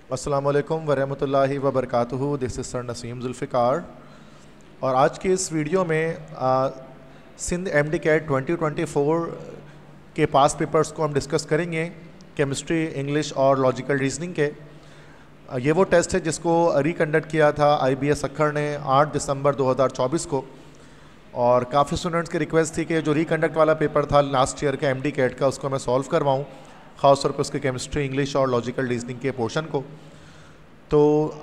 अस्सलाम वालेकुम वरहमतुल्लाहि वबरकातुहू। This is sir Naseem Zulfiqar और आज की इस वीडियो में सिंध एमडी कैट 2024 के पास पेपर्स को हम डिस्कस करेंगे, केमिस्ट्री, इंग्लिश और लॉजिकल रीजनिंग के। ये वो टेस्ट है जिसको रिकंडक्ट किया था IBS सक्खर ने 8 दिसंबर 2024 को, और काफ़ी स्टूडेंट्स की रिक्वेस्ट थी कि जो रिकंडक्ट वाला पेपर था लास्ट ईयर का एमडी कैट का, उसको मैं सॉल्व करवाऊँ, ख़ासतौर पर उसके केमिस्ट्री, इंग्लिश और लॉजिकल रीजनिंग के पोर्शन को। तो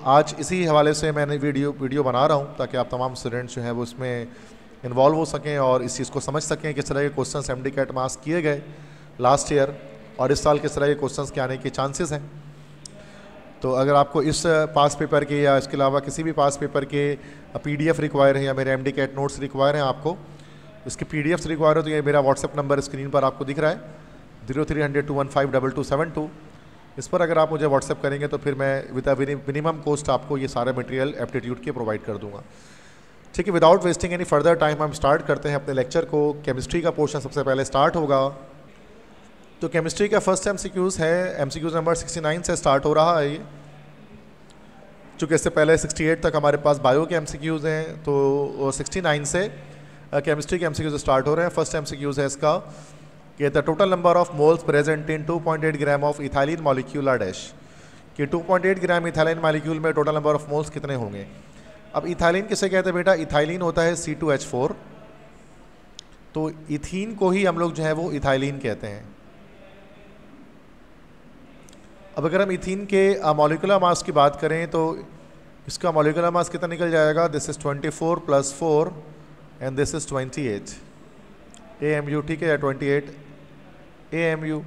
आज इसी हवाले से मैंने वीडियो बना रहा हूँ ताकि आप तमाम स्टूडेंट्स जो हैं वो इसमें इन्वॉल्व हो सकें और इस चीज़ को समझ सकें किस तरह के क्वेश्चंस एमडी कैट में आस्क किए गए लास्ट ईयर और इस साल किस तरह के क्वेश्चंस के आने के चांसेस हैं। तो अगर आपको इस पास पेपर के या इसके अलावा किसी भी पास पेपर के PDF रिक्वायर है या मेरे एमडी कैट नोट्स रिक्वायर हैं, आपको इसके PDFs रिक्वायर हो तो ये मेरा व्हाट्सएप नंबर स्क्रीन पर आपको दिख रहा है 0300 215 2272। इस पर अगर आप मुझे व्हाट्सएप करेंगे तो फिर मैं विद अ मिनिमम कॉस्ट आपको ये सारे मटेरियल एप्टीट्यूड के प्रोवाइड कर दूंगा। ठीक है, without wasting any further time हम स्टार्ट करते हैं अपने लेक्चर को। केमिस्ट्री का पोर्शन सबसे पहले स्टार्ट होगा। तो केमिस्ट्री का फर्स्ट MCQs है, MCQs नंबर 69 से स्टार्ट हो रहा है ये, चूँकि इससे पहले 68 तक हमारे पास बायो के MCQs हैं, तो 69 से केमिस्ट्री के MCQs स्टार्ट हो रहे हैं। फर्स्ट MCQs है इसका कि the total number of moles present in 2.8 gram of ethylene molecule are dash, कि 2.8 ग्राम इथाइलिन मॉलिक्यूल में टोटल नंबर ऑफ मोल्स कितने होंगे। अब इथाइलिन किसे कहते हैं बेटा? इथाइलिन होता है C2H4, तो इथीन को ही हम लोग जो है वो इथाइलिन कहते हैं। अब अगर हम इथीन के मॉलिक्यूलर मास की बात करें तो इसका मॉलिक्यूलर मास कितना निकल जाएगा? This is 24 + 4 and this is 28 AMU, ठीक है, या 28 AMU।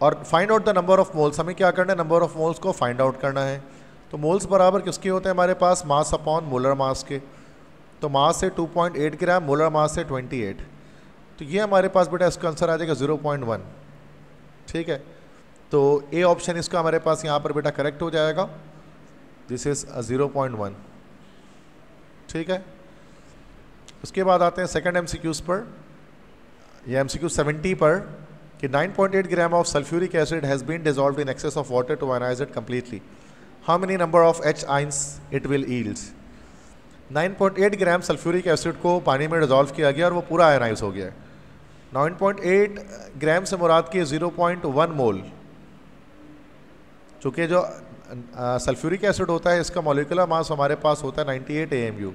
और find out the number of moles, हमें क्या करना है? नंबर ऑफ मोल्स को फाइंड आउट करना है। तो मोल्स बराबर किसके होते हैं हमारे पास? मास अपॉन मोलर मास के। तो मास है 2.8 ग्राम, मोलर मास है 28, तो ये हमारे पास बेटा इसका आंसर आ जाएगा 0.1। ठीक है, तो ए ऑप्शन इसका हमारे पास यहाँ पर बेटा करेक्ट हो जाएगा। This is 0.1। ठीक है, उसके बाद आते हैं सेकंड MCQs पर, ये MCQ 70 पर, कि 9.8 gram of sulphuric acid has been dissolved in excess of water to ionise it completely, how many number of H ions it will yields. 9.8 gram sulphuric acid को पानी में डिजॉल्व किया गया और वो पूरा आयनाइज हो गया। 9.8 ग्राम से मुराद की 0.1 मोल, चूँकि जो सल्फ्यूरिक एसिड होता है इसका मॉलिक्यूलर मास हमारे पास होता है 98 AMU।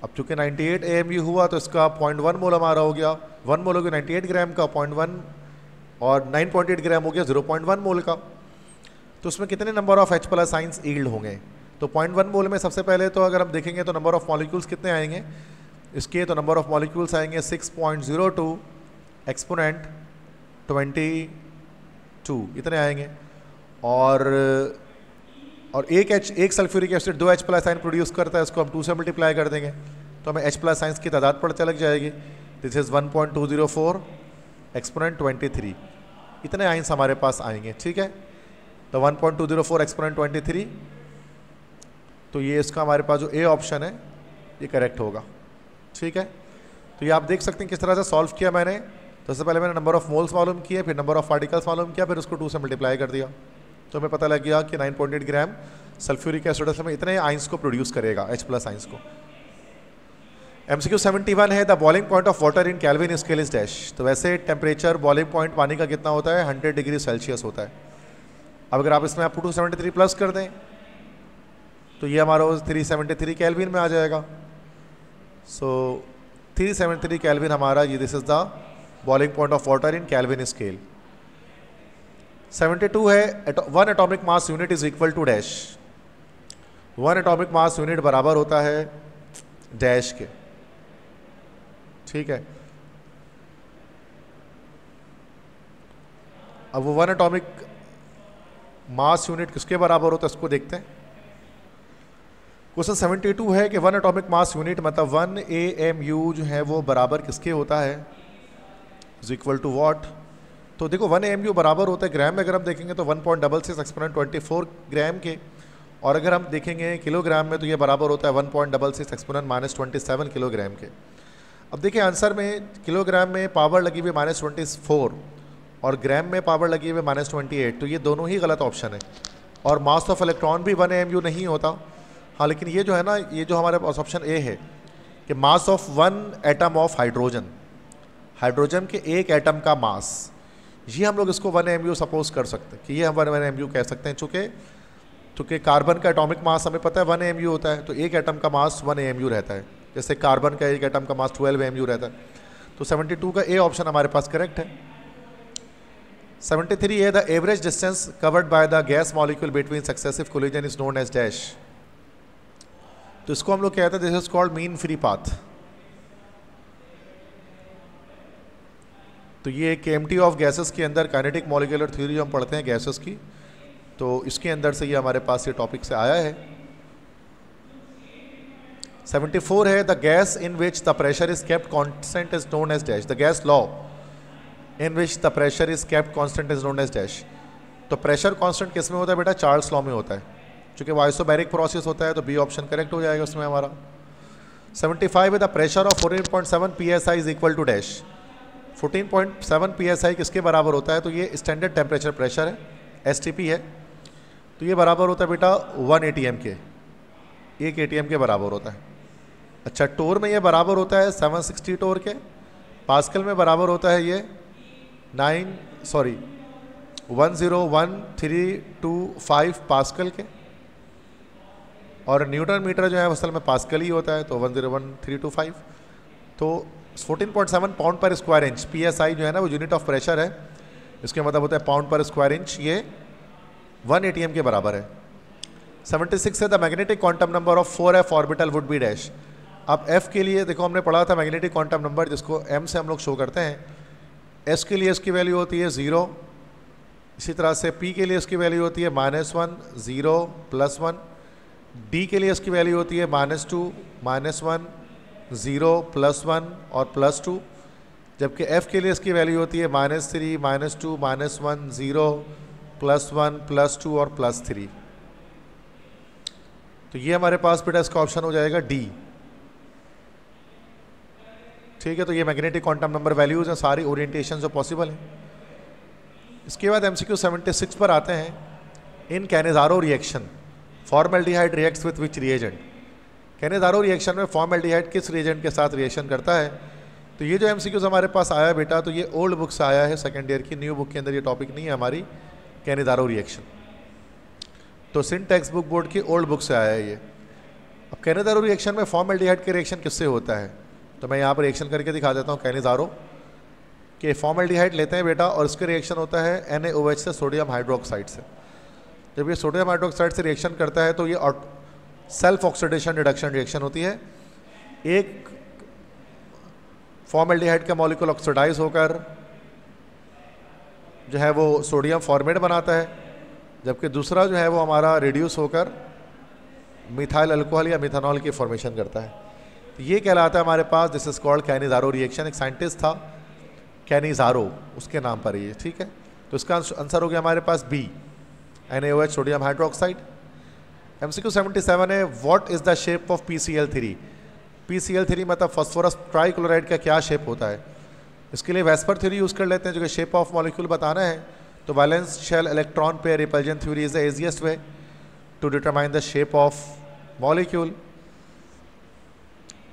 अब चूँकि 98 AMU हुआ तो इसका 0.1 मोल हमारा हो गया। 1 मोल हो गया 98 ग्राम का, 0.1 और 9.8 ग्राम हो गया 0.1 मोल का। तो उसमें कितने number of H+ ions yield होंगे? तो 0.1 मोल में सबसे पहले तो अगर हम देखेंगे तो नंबर ऑफ मॉलिक्यूल्स कितने आएंगे इसके? तो नंबर ऑफ मॉलिक्यूल्स आएंगे 6.02 एक्सपोनेंट 22, इतने आएंगे। और एक sulphuric acid 2 H+ ion produce करता है, इसको हम 2 से मल्टीप्लाई कर देंगे तो हमें H+ आइंस की तादाद पता चल जाएगी। दिस इज़ 1.204 एक्सपोनेंट 23, इतने आइंस हमारे पास आएंगे। ठीक है, तो 1.204 एक्सपोनेंट 23, तो ये इसका हमारे पास जो ए ऑप्शन है ये करेक्ट होगा। ठीक है, तो ये आप देख सकते हैं किस तरह से सॉल्व किया मैंने। तो सबसे पहले मैंने नंबर ऑफ मोल्स मालूम किए, फिर नंबर ऑफ पार्टिकल्स मालूम किया, फिर उसको 2 से मल्टीप्लाई कर दिया, तो हमें पता लग गया कि 9.8 ग्राम सल्फ्यूरिक एसिड में इतने आइंस को प्रोड्यूस करेगा, H+ आइंस को। MCQ 71 है, the boiling point of water in kelvin scale is dash. तो वैसे टेम्परेचर बॉइलिंग पॉइंट पानी का कितना होता है? 100 डिग्री सेल्सियस होता है। अब अगर आप इसमें आप 273 प्लस कर दें तो ये हमारा 373 केल्विन में आ जाएगा। सो 373 केल्विन हमारा ये, this is the boiling point of water in kelvin scale. 72 है, 1 atomic mass unit is equal to dash. 1 atomic mass unit बराबर होता है डैश के। ठीक है, अब वो 1 एटॉमिक मास यूनिट किसके बराबर होता है इसको देखते हैं। क्वेश्चन 72 है कि 1 एटॉमिक मास यूनिट मतलब 1 AMU जो है वो बराबर किसके होता है? Is equal to what? तो देखो 1 AMU बराबर होता है ग्राम में, अगर हम देखेंगे तो 1.66 एक्सपोनेंट 24 ग्राम के, और अगर हम देखेंगे किलोग्राम में तो ये बराबर होता है 1.66 एक्सपोनेंट -27 किलोग्राम के। अब देखिए आंसर में किलोग्राम में पावर लगी हुई -24 और ग्राम में पावर लगी हुई -28, तो ये दोनों ही गलत ऑप्शन है। और मास ऑफ इलेक्ट्रॉन भी 1 AMU नहीं होता। हाँ, लेकिन ये जो है ना, ये जो हमारे पास ऑप्शन ए है कि mass of 1 atom of hydrogen, hydrogen के एक एटम का मास, ये हम लोग इसको 1 AMU सपोज कर सकते हैं कि ये हम 1 AMU कह सकते हैं। चूँकि कार्बन का एटॉमिक मास हमें पता है 1 AMU होता है, तो एक एटम का मास 1 AMU रहता है। जैसे कार्बन का एक एटम का मास 12 AMU रहता है। तो 72 का ए ऑप्शन हमारे पास करेक्ट है। 73 है, the average distance covered by the gas molecule between successive collision is known as dash. तो इसको हम लोग कहते हैं this is called mean free path. तो ये KMT ऑफ गैसेस के अंदर काइनेटिक मॉलिक्यूलर थ्योरी हम पढ़ते हैं गैसेस की, तो इसके अंदर से ये हमारे पास ये टॉपिक से आया है। 74 है, the gas in which the pressure is kept constant is known as dash. The gas law in which the pressure is kept constant is known as dash. तो प्रेशर कांस्टेंट किस में होता है बेटा? चार्ल्स लॉ में होता है। चूंकि वो आइसोबैरिक प्रोसेस होता है तो बी ऑप्शन करेक्ट हो जाएगा उसमें हमारा। 75 है, the pressure of 14.7 PSI is equal to dash. 14.7 PSI किसके बराबर होता है? तो ये स्टैंडर्ड टेम्परेचर प्रेशर है, STP है। तो ये बराबर होता है बेटा 1 ATM के, 1 ATM के बराबर होता है। अच्छा, टोर में ये बराबर होता है 760 टोर के। पास्कल में बराबर होता है ये 101,325 पास्कल के। और न्यूटन मीटर जो है असल में पास्कल ही होता है, तो 101,325। तो 14.7 पाउंड पर स्क्वायर इंच, PSI जो है ना वो यूनिट ऑफ प्रेशर है, इसके मतलब होता है पाउंड पर स्क्वायर इंच। ये 1 ATM के बराबर है। 76 है, the magnetic quantum number of 4f orbital would be dash. अब f के लिए देखो हमने पढ़ा था मैग्नेटिक क्वांटम नंबर जिसको m से हम लोग शो करते हैं। s के लिए इसकी वैल्यू होती है 0। इसी तरह से p के लिए इसकी वैल्यू होती है -1, 0, +1। d के लिए इसकी वैल्यू होती है -2, -1, 0, +1 और +2। जबकि f के लिए इसकी वैल्यू होती है -3, -2, -1, 0, +1, +2 और +3। तो ये हमारे पास बेटा इसका ऑप्शन हो जाएगा D। ठीक है, तो ये मैग्नेटिक क्वांटम नंबर वैल्यूज हैं, सारी ओरिएंटेशन जो पॉसिबल हैं। इसके बाद MCQ 76 पर आते हैं। In Cannizzaro reaction formaldehyde reacts with which reagent. Cannizzaro reaction में फॉर्मल्डिहाइड किस रिएजेंट के साथ रिएक्शन करता है? तो ये जो MCQs हमारे पास आया है बेटा, तो ये ओल्ड बुक से आया है, सेकेंड ईयर की। न्यू बुक के अंदर ये टॉपिक नहीं है हमारी, कैनेजारो रिएक्शन। तो सिंध टेक्स्ट बुक बोर्ड की ओल्ड बुक से आया है ये। अब कैनेजारो रिएक्शन में फॉर्मल्डिहाइड के रिएक्शन किससे होता है? तो मैं यहाँ पर रिएक्शन करके दिखा देता हूँ। कैनेजारो के फॉर्मल्डिहाइड लेते हैं बेटा, और इसका रिएक्शन होता है NaOH से सोडियम हाइड्रोक्साइड से। जब ये सोडियम हाइड्रोक्साइड से रिएक्शन करता है तो ये सेल्फ ऑक्सीडेशन रिडक्शन रिएक्शन होती है। एक फॉर्मल्डिहाइड का मॉलिक्यूल ऑक्सीडाइज होकर जो है वो सोडियम फॉर्मेट बनाता है, जबकि दूसरा जो है वो हमारा रिड्यूस होकर मिथाइल अल्कोहल या मिथानॉल की फॉर्मेशन करता है। तो ये कहलाता है हमारे पास, this is called Cannizzaro reaction. एक साइंटिस्ट था कैनिजारो, उसके नाम पर ये। ठीक है, तो इसका आंसर हो गया हमारे पास B, NaOH sodium hydroxide. MCQ 77 है, what is the shape of PCl3। PCl3 मतलब फास्फोरस ट्राइक्लोराइड का क्या शेप होता है? इसके लिए वेस्पर थ्योरी यूज़ कर लेते हैं, जो कि शेप ऑफ मॉलिक्यूल बताना है। तो valence shell electron pair repulsion theory is the easiest way to determine the shape of molecule.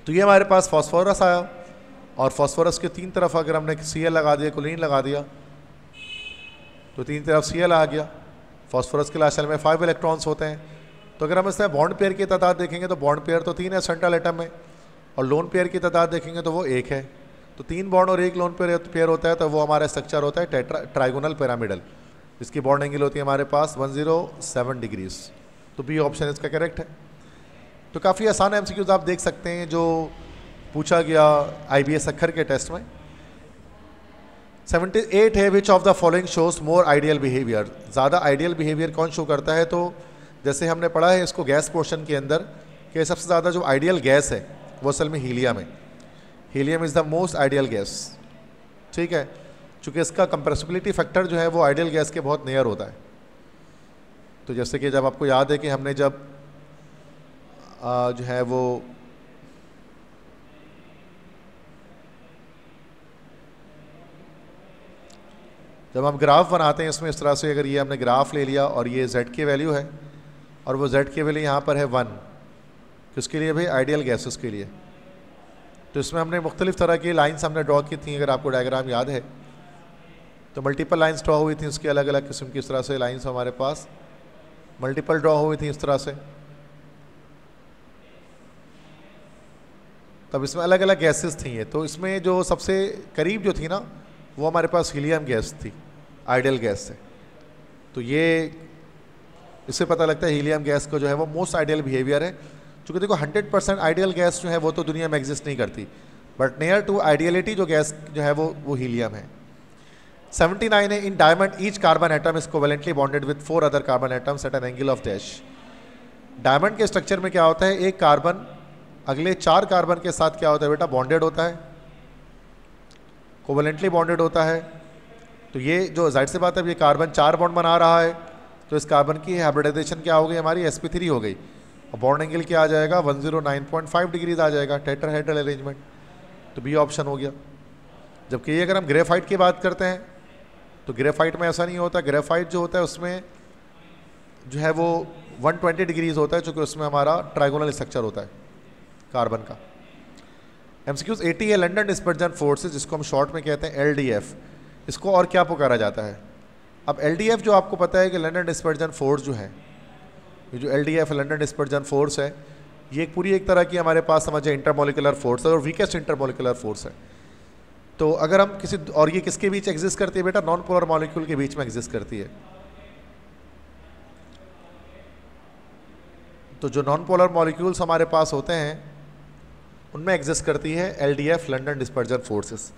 तो ये हमारे पास फास्फोरस आया, और फास्फोरस के तीन तरफ अगर हमने Cl लगा दिया, क्लोरीन लगा दिया, तो तीन तरफ Cl आ गया। फास्फोरस के असल में 5 इलेक्ट्रॉन्स होते हैं। तो अगर हम इसमें बॉन्ड पेयर की तादाद देखेंगे तो बॉन्ड पेयर तो 3 है सेंट्रल एटम में, और लोन पेयर की तादाद देखेंगे तो वो 1 है। तो 3 बॉन्ड और 1 लोन पेयर होता है, तो वो हमारा स्ट्रक्चर होता है ट्राइगोनल पिरामिडल, जिसकी बॉन्ड एंगल होती है हमारे पास 107 डिग्रीज। तो बी ऑप्शन इसका करेक्ट है। तो काफ़ी आसान MCQs आप देख सकते हैं जो पूछा गया IBS अक्खर के टेस्ट में। 78 है, which of the following shows more ideal behaviour. ज़्यादा आइडियल बिहेवियर कौन शो करता है? तो जैसे हमने पढ़ा है इसको गैस पोर्शन के अंदर कि सबसे ज़्यादा जो आइडियल गैस है वो असल में हीलियम है। Helium is the most ideal gas. ठीक है, चूँकि इसका कंप्रेसिबिलिटी फैक्टर जो है वो आइडियल गैस के बहुत नियर होता है। तो जैसे कि जब आपको याद है कि हमने जब जो है वो जब हम ग्राफ बनाते हैं इसमें इस तरह से, अगर ये हमने ग्राफ ले लिया और ये z की वैल्यू है और वो z की वैल्यू यहाँ पर है 1, किसके लिए भाई? आइडियल गैसेस के लिए। तो इसमें हमने मुख्तलिफ तरह की लाइन्स हमने ड्रॉ की थी, अगर आपको डायग्राम याद है तो मल्टीपल लाइन्स ड्रॉ हुई थी, उसकी अलग अलग किस्म की इस तरह से लाइन्स हमारे पास मल्टीपल ड्रॉ हुई थी इस तरह से। तब इसमें अलग अलग गैसेस थी ये, तो इसमें जो सबसे करीब जो थी ना वो हमारे पास हीलियम गैस थी आइडियल गैस से। तो ये इससे पता लगता है हीलियम गैस को जो है वो मोस्ट आइडियल बिहेवियर है। क्योंकि देखो 100% आइडियल गैस जो है वो तो दुनिया में एग्जिस्ट नहीं करती, बट नियर टू आइडियलिटी जो गैस जो है वो हीलियम है। 79 है, in diamond each carbon atom is covalently bonded with 4 other carbon atoms at an angle of dash. Diamond के स्ट्रक्चर में क्या होता है, एक कार्बन अगले 4 कार्बन के साथ क्या होता है बेटा? बॉन्डेड होता है, कोवेलेंटली बॉन्डेड होता है। तो ये जो जाहिर सी बात है, ये कार्बन 4 बॉन्ड बना रहा है, तो इस कार्बन की हाइब्रिडाइजेशन क्या हो गई हमारी? sp3 हो गई, और बॉन्ड एंगल क्या आ जाएगा? 109.5 डिग्रीज आ जाएगा, टेट्राहेड्रल अरेंजमेंट। तो बी ऑप्शन हो गया। जबकि अगर हम ग्रेफाइट की बात करते हैं तो ग्रेफाइट में ऐसा नहीं होता। ग्रेफाइट जो होता है उसमें जो है वो 120 डिग्रीज होता है, चूँकि उसमें हमारा ट्राइगोनल स्ट्रक्चर होता है कार्बन का। MCQs 80 है, लंदन डिस्पर्जन फोर्सेस, जिसको हम शॉर्ट में कहते हैं LDF। इसको और क्या पुकारा जाता है? अब LDF जो आपको पता है कि लंदन डिस्पर्जन फोर्स जो है, ये जो LDF लंदन डिस्पर्जन फोर्स है, ये एक तरह की हमारे पास समझे इंटरमोलिकुलर फोर्स है और वीकेस्ट इंटरमोलिकुलर फोर्स है। तो अगर हम किसी, और ये किसके बीच एग्जिस्ट करती है बेटा? नॉन पोलर मॉलिक्यूल के बीच में एग्जिस्ट करती है। तो जो नॉन पोलर मॉलिक्यूल्स हमारे पास होते हैं उनमें एग्जिस्ट करती है LDF लंदन डिस्पर्जन फोर्सेस।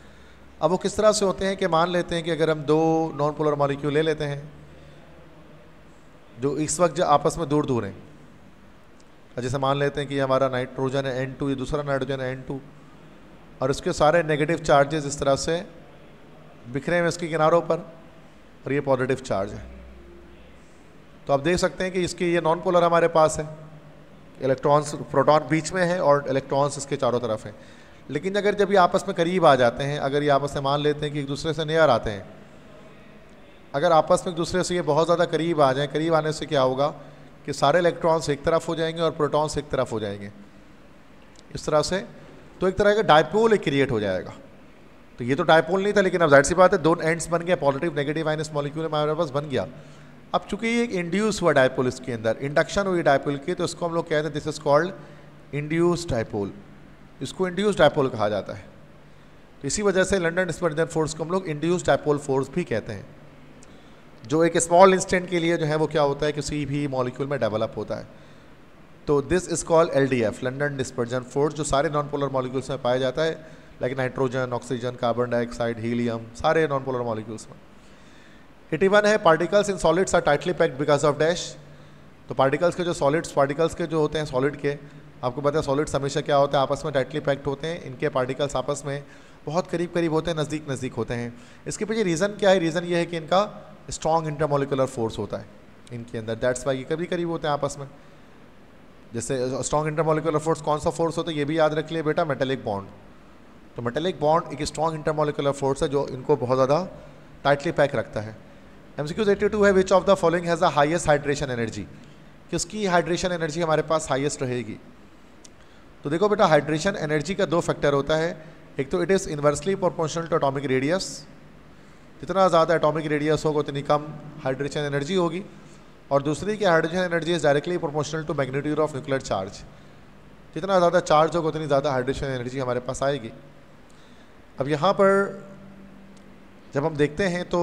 अब वो किस तरह से होते हैं कि मान लेते हैं कि अगर हम 2 नॉन पोलर मॉलिक्यूल ले लेते हैं जो इस वक्त जो आपस में दूर दूर हैं, जैसे मान लेते हैं कि हमारा नाइट्रोजन है N2, ये दूसरा नाइट्रोजन है N2, और इसके सारे नेगेटिव चार्जेस इस तरह से बिखरे हैं इसके किनारों पर, और ये पॉजिटिव चार्ज है। तो आप देख सकते हैं कि इसकी ये नॉन पोलर हमारे पास है, इलेक्ट्रॉन्स प्रोटॉन बीच में है और इलेक्ट्रॉन्स इसके चारों तरफ हैं। लेकिन अगर जब ये आपस में करीब आ जाते हैं, अगर ये आपस में मान लेते हैं कि एक दूसरे से नियर आते हैं, अगर आपस में एक दूसरे से ये बहुत ज़्यादा करीब आ जाएं, करीब आने से क्या होगा कि सारे इलेक्ट्रॉन्स एक तरफ हो जाएंगे और प्रोटॉन्स एक तरफ हो जाएंगे इस तरह से। तो एक तरह का डायपोल क्रिएट हो जाएगा। तो ये तो डायपोल नहीं था, लेकिन अब जाहिर सी बात है 2 एंड्स बन गया, पॉजिटिव नेगेटिव आयन इस मॉलिक्यूल में हमारे पास बन गया। अब चूंकि ये एक इंड्यूस हुआ डायपोल, इसके अंदर इंडक्शन हुई डायपोल की, तो इसको हम लोग कहते हैं this is called induce dipole. इसको इंड्यूस डायपोल कहा जाता है। तो इसी वजह से लंदन डिस्पर्जन फोर्स को हम लोग इंड्यूस डायपोल फोर्स भी कहते हैं, जो एक स्मॉल इंस्टेंट के लिए जो है वो क्या होता है किसी भी मॉलिक्यूल में डेवलप होता है। तो this is called LDF London dispersion force, जो सारे नॉन पोलर मॉलिक्यूल्स में पाया जाता है, like nitrogen, oxygen, carbon dioxide, helium, सारे नॉन पोलर मॉलिक्यूल्स में। 81 है, particles in solids are tightly packed because of dash. तो पार्टिकल्स के जो सॉलिड्स, पार्टिकल्स के जो होते हैं सॉलिड के, आपको पता है सॉलिड्स हमेशा क्या होता है आपस में टाइटली पैक्ड होते हैं। इनके पार्टिकल्स आपस में बहुत करीब करीब होते हैं, नज़दीक नज़दीक होते हैं। इसके पीछे रीज़न क्या है? रीज़न ये है कि इनका स्ट्रॉन्ग इंटरमोलिकुलर फोर्स होता है इनके अंदर, दैट्स वाई ये कभी करीब होते हैं आपस में। जैसे स्ट्रॉन्ग इंटरमोलिकुलर फोर्स कौन सा फोर्स होता है ये भी याद रख लिए बेटा, मेटेलिक बॉन्ड। तो मेटेलिक बॉन्ड एक स्ट्रॉन्ग इंटरमोलिकुलर फोर्स है जो इनको बहुत ज़्यादा टाइटली पैक रखता है। MCQ 82 है, which of the following has the highest hydration energy. किसकी हाइड्रेशन एनर्जी हमारे पास हाईएस्ट रहेगी? तो देखो बेटा, हाइड्रेशन एनर्जी का 2 फैक्टर होता है। एक तो it is inversely proportional to atomic radius, जितना ज़्यादा एटॉमिक रेडियस होगा उतनी कम हाइड्रेशन एनर्जी होगी। और दूसरी की hydrogen energy is directly proportional to magnitude of nuclear charge, जितना ज़्यादा चार्ज होगा उतनी ज़्यादा हाइड्रोजन एनर्जी हमारे पास आएगी। अब यहाँ पर जब हम देखते हैं तो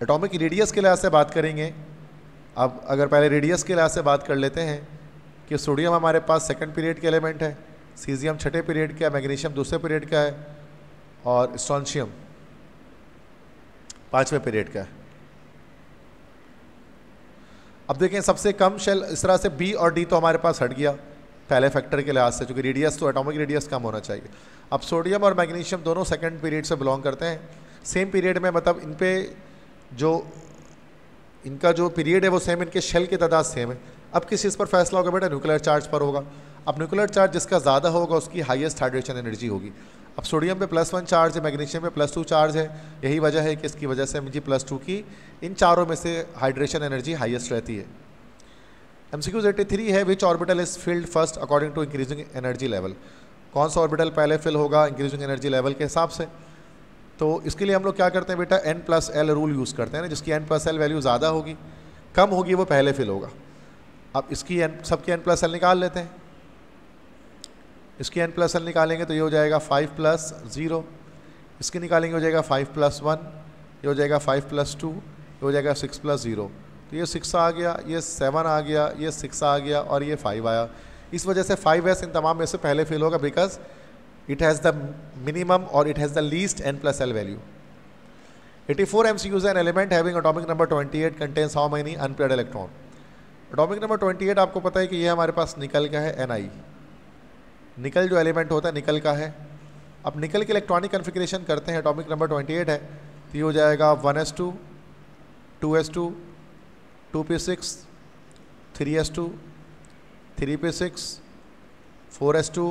एटॉमिक रेडियस के लिहाज से बात करेंगे। अब अगर पहले रेडियस के लिहाज से बात कर लेते हैं कि सोडियम हमारे पास 2nd पीरियड के एलिमेंट है, सीजियम 6ठे पीरियड का है, मैग्नीशियम 2रे पीरियड का है, और स्ट्रोंशियम 5वें पीरियड का है। अब देखें सबसे कम शेल इस तरह से B और D तो हमारे पास हट गया पहले फैक्टर के लिहाज से, क्योंकि रेडियस तो एटॉमिक रेडियस कम होना चाहिए। अब सोडियम और मैग्नीशियम दोनों 2nd पीरियड से बिलोंग करते हैं, सेम पीरियड में, मतलब इन पे जो इनका जो पीरियड है वो सेम, इनके शेल की तादाद सेम है। अब किस चीज़ पर फैसला होगा बेटा? न्यूक्लियर चार्ज पर होगा। अब न्यूक्लियर चार्ज जिसका ज़्यादा होगा उसकी हाईएस्ट हाइड्रेशन एनर्जी होगी। अब सोडियम पे +1 चार्ज है, मैग्नीशियम पे +2 चार्ज है, यही वजह है कि इसकी वजह से Mg+2 की इन चारों में से हाइड्रेशन एनर्जी हाईएस्ट रहती है। MCQ 83 है, which orbital is filled first according to increasing energy level. कौन सा ऑर्बिटल पहले फिल होगा इंक्रीजिंग एनर्जी लेवल के हिसाब से। तो इसके लिए हम लोग क्या करते हैं बेटा, n+l रूल यूज़ करते हैं ना, जिसकी n+l वैल्यू ज़्यादा होगी, कम होगी, वो पहले फिल होगा। अब इसकी सबकी n+l निकाल लेते हैं। इसकी n+l निकालेंगे तो ये हो जाएगा 5+0, इसकी निकालेंगे हो जाएगा 5+1, ये हो जाएगा 5+2, ये हो जाएगा 6+0। तो ये 6 आ गया, ये 7 आ गया, ये 6 आ गया और ये 5 आया। इस वजह से 5s इन तमाम में से पहले फिल होगा, because it has the minimum और it has the least n+l value. 84 MCQs an element having atomic number 28 contains how many unpaired electron. Atomic number 28 आपको पता है कि ये हमारे पास निकल का है, Ni। निकल जो एलिमेंट होता है निकल का है। अब निकल के इलेक्ट्रॉनिक कन्फिग्रेशन करते हैं, एटॉमिक नंबर 28 है, तो ये हो जाएगा 1s2, 2s2, 2p6, 3s2, 3p6, 4s2,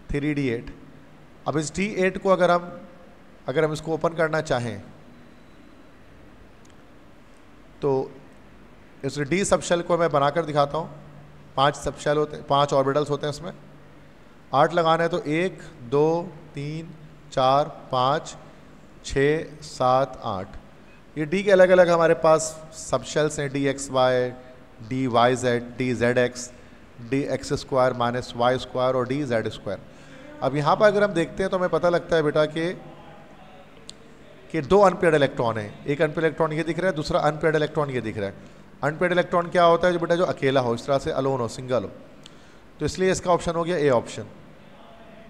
3d8। अब इस d8 को अगर हम इसको ओपन करना चाहें तो इस d सबशेल को मैं बनाकर दिखाता हूँ। 5 सबशेल होते हैं, 5 ऑर्बिटल्स होते हैं इसमें। 8 लगाना है तो 1 2 3 4 5 6 7 8। ये डी के अलग अलग हमारे पास सबशेल्स हैं, DXY, DYZ, DZX, DX² -Y² और DZ²। अब यहाँ पर अगर हम देखते हैं तो हमें पता लगता है बेटा कि 2 अनपेयर्ड इलेक्ट्रॉन है। एक अनपेयर्ड इलेक्ट्रॉन ये दिख रहा है, दूसरा अनपेयर्ड इलेक्ट्रॉन ये दिख रहा है। अनपेयर्ड इलेक्ट्रॉन क्या होता है, जो बेटा जो अकेला हो, इस तरह से अलोन हो, सिंगल हो। तो इसलिए इसका ऑप्शन हो गया ए ऑप्शन,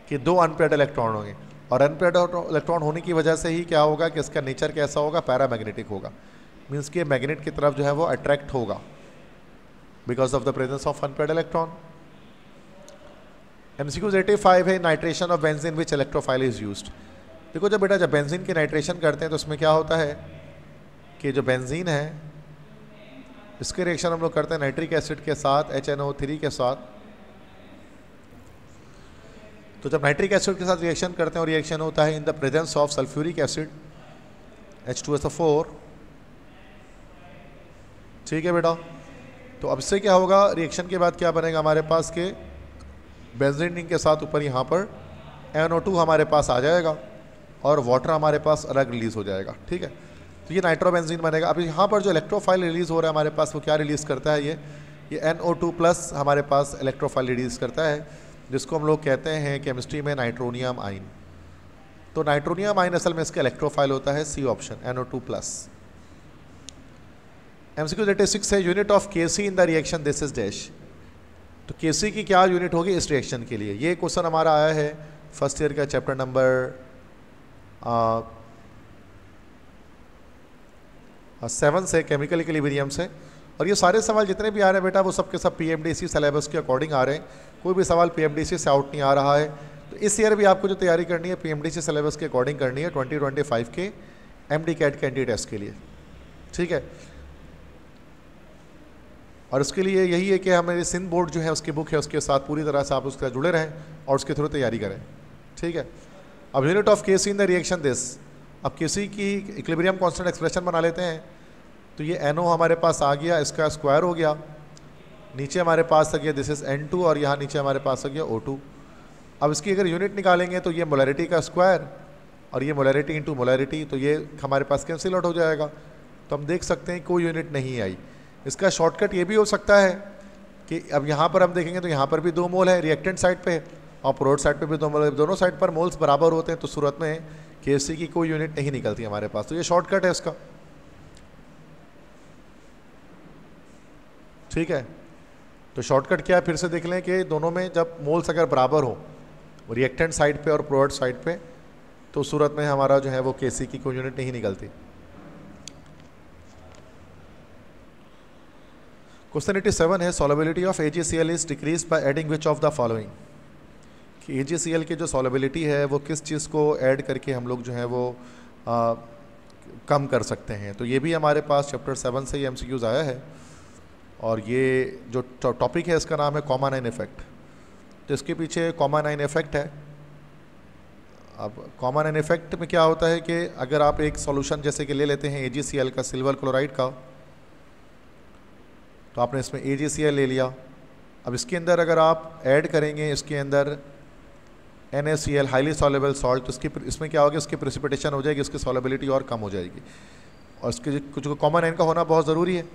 कि 2 अनपेयर्ड इलेक्ट्रॉन होंगे। और अनपेयर्ड इलेक्ट्रॉन होने की वजह से ही क्या होगा कि इसका नेचर कैसा होगा, पैरामैग्नेटिक होगा। मीन्स कि मैग्नेट की तरफ जो है वो अट्रैक्ट होगा because of the presence of unpaired electron. MCQ 85 है, nitration of benzene which electrophile is used. देखो जब बेटा जब बेंजीन की नाइट्रेशन करते हैं तो उसमें क्या होता है कि जो बेंजीन है इसके रिएक्शन हम लोग करते हैं नाइट्रिक एसिड के साथ, HNO3 के साथ। तो जब नाइट्रिक एसिड के साथ रिएक्शन करते हैं और रिएक्शन होता है in the presence of sulphuric acid H2SO4, ठीक है बेटा। तो अब से क्या होगा, रिएक्शन के बाद क्या बनेगा हमारे पास के बेंजीन रिंग के साथ ऊपर यहाँ पर NO2 हमारे पास आ जाएगा और वाटर हमारे पास अलग रिलीज़ हो जाएगा, ठीक है। तो ये नाइट्रोबेंजीन बनेगा। अब यहाँ पर जो इलेक्ट्रोफाइल रिलीज़ हो रहा है हमारे पास, वो क्या रिलीज़ करता है, ये NO2+ हमारे पास इलेक्ट्रोफाइल रिलीज़ करता है, जिसको हम लोग कहते हैं केमिस्ट्री में नाइट्रोनियम आइन। तो नाइट्रोनियम आइन असल में इसका इलेक्ट्रोफाइल होता है, सी ऑप्शन, NO2+। MCQ 86 है, unit of Kc in the reaction this is dash. तो Kc की क्या यूनिट होगी इस रिएक्शन के लिए। ये क्वेश्चन हमारा आया है फर्स्ट ईयर का चैप्टर नंबर 7 से, केमिकल इक्विलिब्रियम से। और ये सारे सवाल जितने भी आ रहे हैं बेटा वो सब के सब PMDC सिलेबस के अकॉर्डिंग आ रहे हैं, कोई भी सवाल PMDC से आउट नहीं आ रहा है। तो इस ईयर भी आपको जो तैयारी करनी है PMDC सिलेबस के अकॉर्डिंग करनी है 2025 के MD-CAT कैंडिडेट टेस्ट के लिए, ठीक है। और उसके लिए यही है कि हमारे सिंध बोर्ड जो है उसकी बुक है, उसके साथ पूरी तरह से आप उसका जुड़े रहें और उसके थ्रू तैयारी करें, ठीक है। अब unit of Kc in the reaction this, अब Kc की इक्विलिब्रियम कांस्टेंट एक्सप्रेशन बना लेते हैं। तो ये NO हमारे पास आ गया, इसका स्क्वायर हो गया, नीचे हमारे पास आ गया दिस इज N2 और यहाँ नीचे हमारे पास आ गया O2। अब इसकी अगर यूनिट निकालेंगे तो ये मोलैरिटी का स्क्वायर और ये मोलैरिटी इंटू मोलैरिटी, तो ये हमारे पास कैंसिल आउट हो जाएगा। तो हम देख सकते हैं कोई यूनिट नहीं आई। इसका शॉर्टकट ये भी हो सकता है कि अब यहाँ पर हम देखेंगे तो यहाँ पर भी 2 मोल है रिएक्टेंट साइड पे और प्रोडक्ट साइड पे भी 2 मोल है, दोनों साइड पर मोल्स बराबर होते हैं, तो सूरत में Kc की कोई यूनिट नहीं निकलती हमारे पास। तो ये शॉर्टकट है इसका, ठीक है। तो शॉर्टकट क्या है फिर से देख लें कि दोनों में जब मोल्स अगर बराबर हो रिएक्टेंट साइड पे और प्रोडक्ट साइड पे, तो सूरत में हमारा जो है वो Kc की कोई यूनिट नहीं निकलती। क्वेश्चन 87 है, solubility of AgCl is decrease by adding which of the following. कि AgCl की जो सॉल्युबिलिटी है वो किस चीज़ को ऐड करके हम लोग जो है वो कम कर सकते हैं। तो ये भी हमारे पास चैप्टर 7 से ही MCQs आया है और ये जो टॉपिक है इसका नाम है कॉमा 9 इफेक्ट। तो इसके पीछे कॉमा 9 इफेक्ट है, अब कॉमन एन इफेक्ट में क्या होता है कि अगर आप एक सॉल्यूशन जैसे कि ले लेते हैं AgCl का, सिल्वर क्लोराइड का, तो आपने इसमें AgCl ले लिया। अब इसके अंदर अगर आप ऐड करेंगे इसके अंदर NaCl हाईली सॉल्युबल सॉल्ट, तो इसमें क्या होगा, इसकी प्रेसिपिटेशन हो जाएगी, इसकी सॉल्युबिलिटी और कम हो जाएगी, और इसके कुछ कॉमन एन का होना बहुत ज़रूरी है।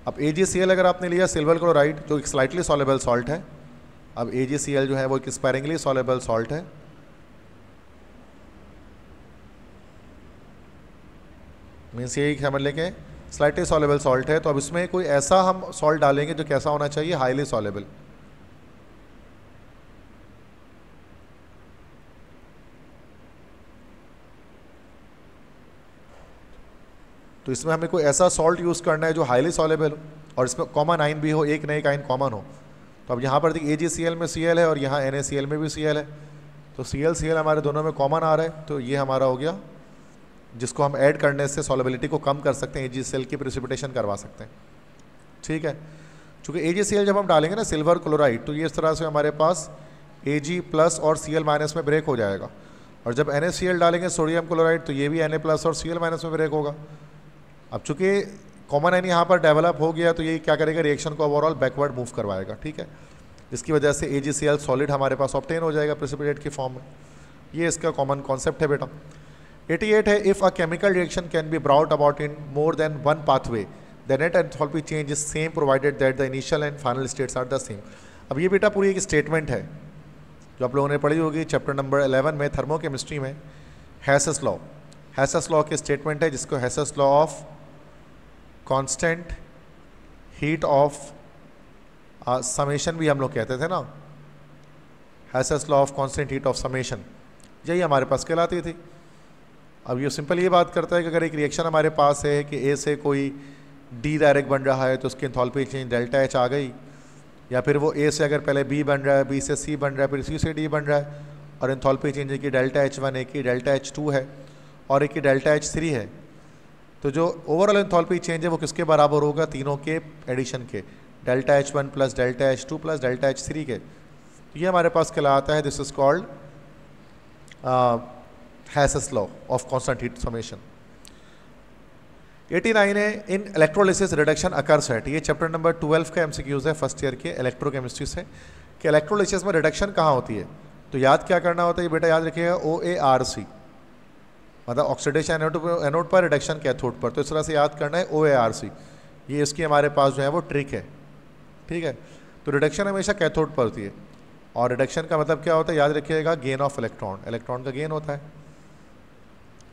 अब AgCl अगर आपने लिया सिल्वर क्लोराइड जो एक स्लाइटली सॉल्युबल सॉल्ट है, अब AgCl जो है वो एक स्पेरिंगली सॉल्युबल सॉल्ट है, मीन्स ये समझ लें कि स्लाइटली सॉल्युबल सॉल्ट है। तो अब इसमें कोई ऐसा हम सॉल्ट डालेंगे जो कैसा होना चाहिए, हाईली सॉल्युबल। तो इसमें हमें कोई ऐसा सॉल्ट यूज़ करना है जो हाईली सॉल्युबल हो और इसमें कॉमन आइन भी हो, एक न एक आइन कॉमन हो। तो अब यहाँ पर देखिए AgCl में Cl है और यहाँ NaCl में भी Cl है, तो Cl हमारे दोनों में कॉमन आ रहा है, तो ये हमारा हो गया, जिसको हम ऐड करने से सॉल्युबिलिटी को कम कर सकते हैं, AgCl की प्रेसिपिटेशन करवा सकते हैं। ठीक है, चूँकि AgCl जब हम डालेंगे ना सिल्वर क्लोराइड, तो ये इस तरह से हमारे पास Ag+ और Cl- में ब्रेक हो जाएगा, और जब NaCl डालेंगे सोडियम क्लोराइड, तो ये भी Na+ और Cl- में ब्रेक होगा। अब चूँकि कॉमन एन यहाँ पर डेवलप हो गया, तो ये क्या करेगा, रिएक्शन को ओवरऑल बैकवर्ड मूव करवाएगा। ठीक है, जिसकी वजह से AgCl सॉलिड हमारे पास ऑब्टेन हो जाएगा प्रेसिपिटेट की फॉर्म में। ये इसका कॉमन कॉन्सेप्ट है बेटा। 88 है, if a chemical reaction can be brought about in more than one pathway the net enthalpy change is same provided that the initial and final states are the same. अब ये बेटा पूरी एक statement है जो आप लोगों ने पढ़ी होगी चैप्टर नंबर 11 में थर्मोकेमिस्ट्री में, हैसेस लॉ। हैसेस लॉ की स्टेटमेंट है जिसको हैसेस law of constant heat of summation भी हम लोग कहते थे ना, हैसेस law of constant heat of summation, यही हमारे पास कहलाती थी। अब ये सिंपल ये बात करता है कि अगर एक रिएक्शन हमारे पास है कि A से कोई D डायरेक्ट बन रहा है, तो उसकी एंथैल्पी चेंज ΔH आ गई, या फिर वो A से अगर पहले B बन रहा है, B से C बन रहा है, फिर C से D बन रहा है, और एंथैल्पी चेंज है कि ΔH1 एक ही ΔH2 है और एक ही ΔH3 है, तो जो ओवरऑल एंथैल्पी चेंज है वो किसके बराबर होगा, तीनों के एडिशन के, ΔH1 + ΔH2 + ΔH3 के। तो ये हमारे पास कहलाता है, this is called हैसेस law of constant heat summation. 89 है, इन इलेक्ट्रोलिसिस रिडक्शन अकर्स एट, ये चैप्टर नंबर 12 का MCQs है फर्स्ट ईयर के इलेक्ट्रोकेमिस्ट्री से, कि इलेक्ट्रोलिसिस में रिडक्शन कहाँ होती है। तो याद क्या करना होता है बेटा, याद रखिएगा OARC, मतलब ऑक्सीडेशन एनोड पर, रिडक्शन कैथोड पर। तो इस तरह से याद करना है OARC, ये इसकी हमारे पास जो है वो ट्रिक है। ठीक है, तो रिडक्शन हमेशा कैथोड पर होती है, और रिडक्शन का मतलब क्या होता है, याद रखिएगा, गेन ऑफ इलेक्ट्रॉन, इलेक्ट्रॉन का गेन होता है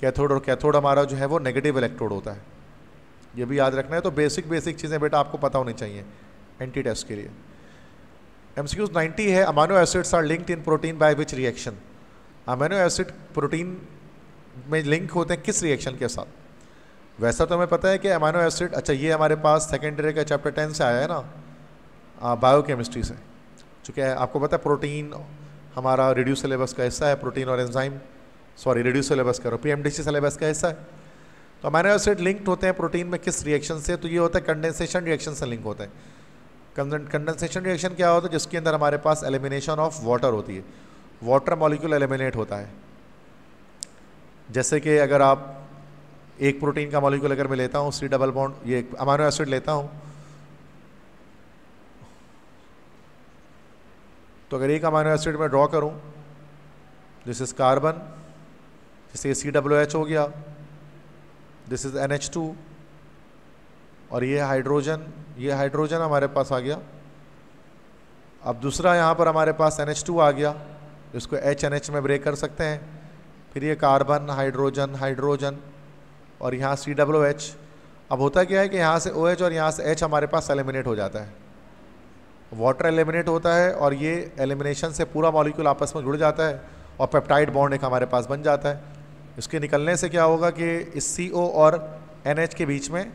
कैथोड, और कैथोड हमारा जो है वो नेगेटिव इलेक्ट्रोड होता है, ये भी याद रखना है। तो बेसिक चीज़ें बेटा आपको पता होनी चाहिए एंटी टेस्ट के लिए। MCQs 90 है, amino acids are linked in protein by which reaction, amino acid protein में लिंक होते हैं किस रिएक्शन के साथ। वैसा तो हमें पता है कि अमाइनो एसिड, अच्छा ये हमारे पास सेकेंड ईयर का चैप्टर 10 से आया है ना, बायोकेमिस्ट्री से, चूँकि आपको पता है प्रोटीन हमारा रिड्यूस सिलेबस का हिस्सा है, प्रोटीन और एंजाइम, सॉरी रिड्यूस सिलेबस करो, PMDC सिलेबस का हिस्सा है। तो अमाइनो एसिड लिंक्ड होते हैं प्रोटीन में किस रिएक्शन से, तो ये होता है कंडेंसेशन रिएक्शन से लिंक होता है। कंडेंसेशन रिएक्शन क्या होता है, जिसके अंदर हमारे पास एलिमिनेशन ऑफ वाटर होती है, वाटर मॉलिक्यूल एलिमिनेट होता है। जैसे कि अगर आप एक प्रोटीन का मॉलिक्यूल अगर मैं लेता हूँ C डबल बॉन्ड, ये अमाइनो एसिड लेता हूँ, तो अगर एक अमाइनो एसिड में ड्रॉ करूँ, दिस इज कार्बन, जैसे COOH हो गया, दिस इज NH2, और ये हाइड्रोजन हमारे पास आ गया। अब दूसरा यहाँ पर हमारे पास NH2 आ गया, इसको HNH में ब्रेक कर सकते हैं, फिर ये कार्बन, हाइड्रोजन, और यहाँ COOH। अब होता क्या है कि यहाँ से OH और यहाँ से H हमारे पास एलिमिनेट हो जाता है, वाटर एलिमिनेट होता है, और ये एलिमिनेशन से पूरा मॉलिक्यूल आपस में जुड़ जाता है और पेप्टाइड बॉन्ड एक हमारे पास बन जाता है। इसके निकलने से क्या होगा कि इस CO और NH के बीच में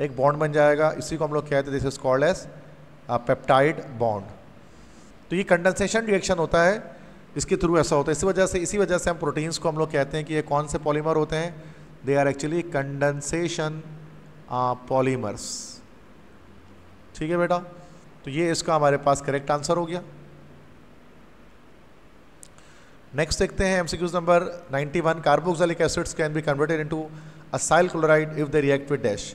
एक बॉन्ड बन जाएगा, इसी को हम लोग कहते हैं this is called as peptide bond. तो ये कंडेंसेशन रिएक्शन होता है, इसके थ्रू ऐसा होता है। इसी वजह से हम प्रोटीन्स को हम लोग कहते हैं कि ये कौन से पॉलीमर होते हैं, they are actually condensation polymers. ठीक है बेटा, तो ये इसका हमारे पास करेक्ट आंसर हो गया। नेक्स्ट देखते हैं MCQs number 91। Carboxylic acids can be converted into acyl chloride if they react with dash.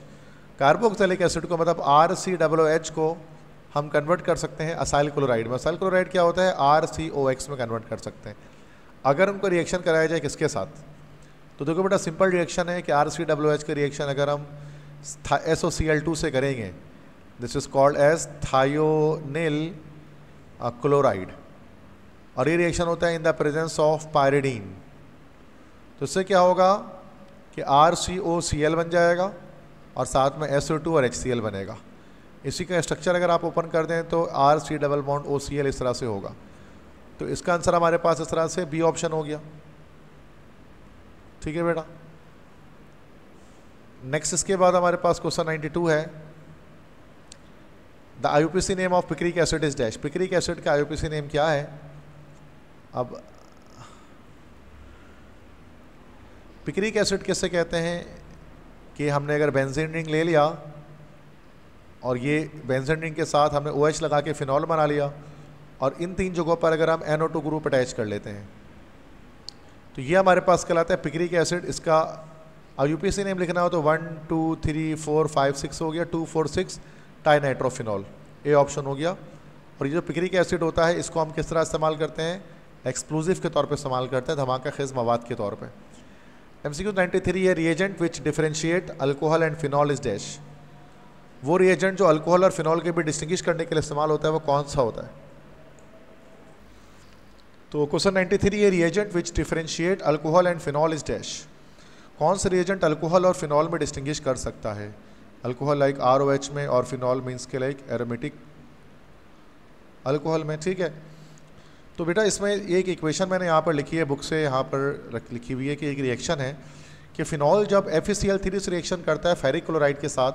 Carboxylic acid को मतलब RCOOH को हम कन्वर्ट कर सकते हैं असाइल क्लोराइड में। असाइल क्लोराइड क्या होता है, RCOX में कन्वर्ट कर सकते हैं अगर उनको रिएक्शन कराया जाए किसके साथ। तो देखो बेटा सिंपल रिएक्शन है कि RCOOH का रिएक्शन अगर हम SOCl2 से करेंगे, this is called as thionyl chloride, और ये रिएक्शन होता है in the presence of pyridine. तो इससे क्या होगा कि RCOCl बन जाएगा और साथ में SO2 और HCl बनेगा। इसी का स्ट्रक्चर अगर आप ओपन कर दें तो RC⋯OCl इस तरह से होगा। तो इसका आंसर हमारे पास इस तरह से बी ऑप्शन हो गया। ठीक है बेटा। नेक्स्ट इसके बाद हमारे पास क्वेश्चन 92 है। The IUPAC name of picric acid is dash. Picric acid का IUPAC नेम क्या है। अब पिक्रिक एसिड किससे कहते हैं कि हमने अगर बेंजीन रिंग ले लिया और ये बेंजीन रिंग के साथ हमने OH लगा के फिनॉल बना लिया और इन तीन जगहों पर अगर हम NO2 ग्रुप अटैच कर लेते हैं तो ये हमारे पास कहलाता है पिक्रिक एसिड। इसका IUPAC नेम लिखना हो तो 1 2 3 4 5 6 हो गया, 2 4 6 टाइनाइट्रोफिनॉल, ए ऑप्शन हो गया। और ये जो पिक्रिक एसिड होता है इसको हम किस तरह इस्तेमाल करते हैं, एक्सप्लोजिव के तौर पे इस्तेमाल करते हैं, धमाका खेज मवाद के तौर पे। MCQ 93 है reagent which differentiate alcohol and phenol is dash. वो रिएजेंट जो अल्कोहल और फिनॉल के भी डिस्टिंग्विश करने के लिए इस्तेमाल होता है वो कौन सा होता है। तो क्वेश्चन 93 है reagent which differentiate alcohol and phenol is dash. कौन सा रिएजेंट अल्कोहल और फिनॉल में डिस्टिंग्विश कर सकता है। अल्कोहल लाइक ROH में और फिनॉल मीन्स के लाइक एरोमेटिक अल्कोहल में। ठीक है। तो बेटा इसमें एक इक्वेशन मैंने यहाँ पर लिखी है बुक से, यहाँ पर लिखी हुई है कि एक रिएक्शन है कि फिनॉल जब FeCl3 से रिएक्शन करता है फेरिक क्लोराइड के साथ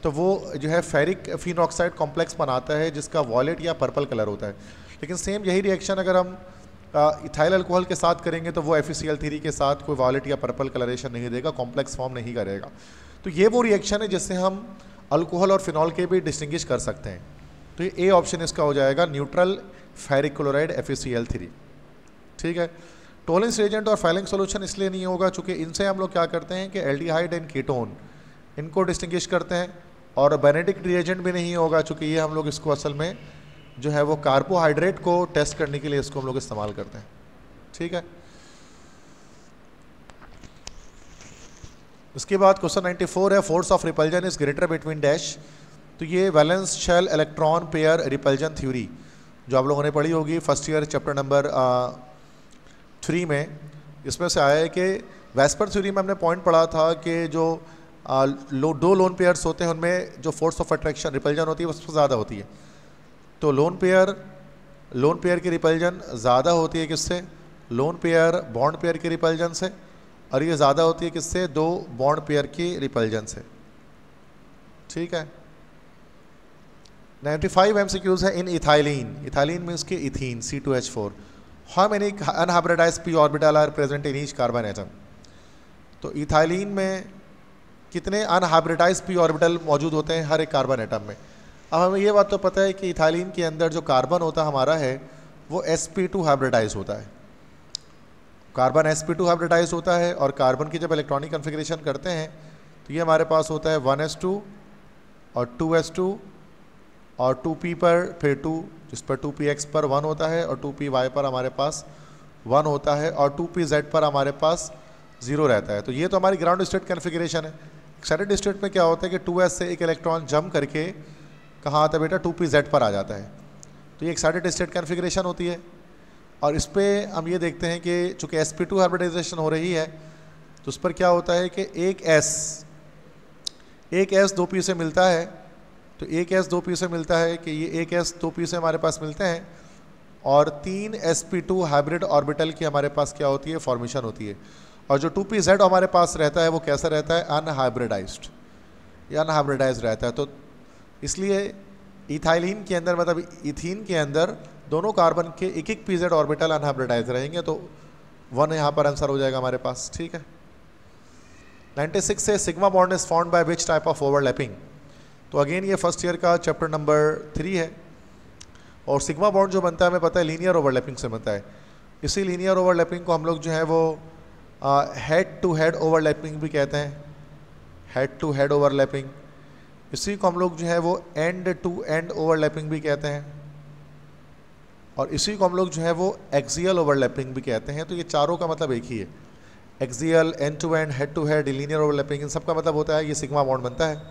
तो वो जो है फेरिक फिनॉक्साइड कॉम्प्लेक्स बनाता है जिसका वॉयलेट या पर्पल कलर होता है। लेकिन सेम यही रिएक्शन अगर हम इथाइल अल्कोहल के साथ करेंगे तो वो FeCl3 के साथ कोई वॉयलेट या पर्पल कलरेशन नहीं देगा, कॉम्प्लेक्स फॉर्म नहीं करेगा। तो ये वो रिएक्शन है जिससे हम अल्कोहल और फिनॉल के भी डिस्टिंग्विश कर सकते हैं। तो ये ए ऑप्शन इसका हो जाएगा, न्यूट्रल फेरिक क्लोराइड FeCl3। ठीक है। टोलेंस रिएजेंट और फाइलिंग सॉल्यूशन इसलिए नहीं होगा चूँकि इनसे हम लोग क्या करते हैं कि एल्डिहाइड एंड कीटोन इनको डिस्टिंग्विश करते हैं, और बेनेडिक्ट रिएजेंट भी नहीं होगा चूँकि ये हम लोग इसको असल में जो है वो कार्बोहाइड्रेट को टेस्ट करने के लिए इसको हम लोग इस्तेमाल करते हैं। ठीक है। उसके बाद क्वेश्चन 94 है force of repulsion is greater between dash. तो ये valence shell electron pair repulsion theory जो आप लोगों ने पढ़ी होगी फर्स्ट ईयर चैप्टर नंबर 3 में, इसमें से आया है कि वेस्पर थ्योरी में हमने पॉइंट पढ़ा था कि जो दो लोन पेयर्स होते हैं उनमें जो फोर्स ऑफ अट्रैक्शन रिपल्जन होती है उससे ज़्यादा होती है। तो लोन पेयर की रिपल्जन ज़्यादा होती है किससे, लोन पेयर बॉन्ड पेयर की रिपल्जन से, और ये ज़्यादा होती है किससे, दो बॉन्ड पेयर की रिपल्जन से। ठीक है। 95 MCQs है इन इथाइलिन। इथाइलिन मीन्स के ethene C2H4। How many unhybridised p orbital are present in each carbon atom. तो इथाइलिन में कितने अनहाइब्रिडाइज्ड p ऑर्बिटल मौजूद होते हैं हर एक कार्बन एटम में। अब हमें ये बात तो पता है कि इथाइलिन के अंदर जो कार्बन होता हमारा है वो sp2 हाइब्रिडाइज होता है। कार्बन sp2 हाइब्रिडाइज होता है और कार्बन की जब इलेक्ट्रॉनिक कन्फिग्रेशन करते हैं तो ये हमारे पास होता है 1s2 और 2s2 और 2p पर फिर 2, जिस पर 2px पर 1 होता है और 2py पर हमारे पास 1 होता है और 2pz पर हमारे पास 0 रहता है। तो ये तो हमारी ग्राउंड स्टेट कन्फिग्रेशन है। एक्साइटेड स्टेट में क्या होता है कि 2s से एक इलेक्ट्रॉन जंप करके कहाँ आता है बेटा, 2pz पर आ जाता है। तो ये एक्साइटेड स्टेट कन्फिग्रेशन होती है। और इस पर हम ये देखते हैं कि चूँकि sp2 हाइब्रिडाइजेशन हो रही है तो उस पर क्या होता है कि एक s 2p से मिलता है। तो एक s 2p से मिलता है कि ये एक s 2p से हमारे पास मिलते हैं और 3 sp2 हाइब्रिड ऑर्बिटल की हमारे पास क्या होती है, फॉर्मेशन होती है। और जो 2pz हमारे पास रहता है वो कैसा रहता है, अनहाइब्रिडाइज्ड, या अनहाइब्रिडाइज्ड रहता है। तो इसलिए इथाइलिन के अंदर मतलब इथीन के अंदर दोनों कार्बन के एक एक pz ऑर्बिटल अनहाइब्रिडाइज्ड रहेंगे। तो 1 यहाँ पर आंसर हो जाएगा हमारे पास। ठीक है। 96 से sigma bond is formed by which type of overlapping. तो अगेन ये फर्स्ट ईयर का चैप्टर नंबर 3 है। और सिग्मा बॉन्ड जो बनता है हमें पता है लीनियर ओवरलैपिंग से बनता है। इसी लीनियर ओवरलैपिंग को हम लोग जो है वो हेड टू हेड ओवरलैपिंग भी कहते हैं, हेड टू हेड ओवरलैपिंग। इसी को हम लोग जो है वो एंड टू एंड ओवरलैपिंग भी कहते हैं, और इसी को हम लोग जो है वो एक्सियल ओवरलैपिंग भी कहते हैं। तो ये चारों का मतलब एक ही है, axial, end to end, head to head, linear overlapping, इन सब का मतलब होता है ये सिग्मा बॉन्ड बनता है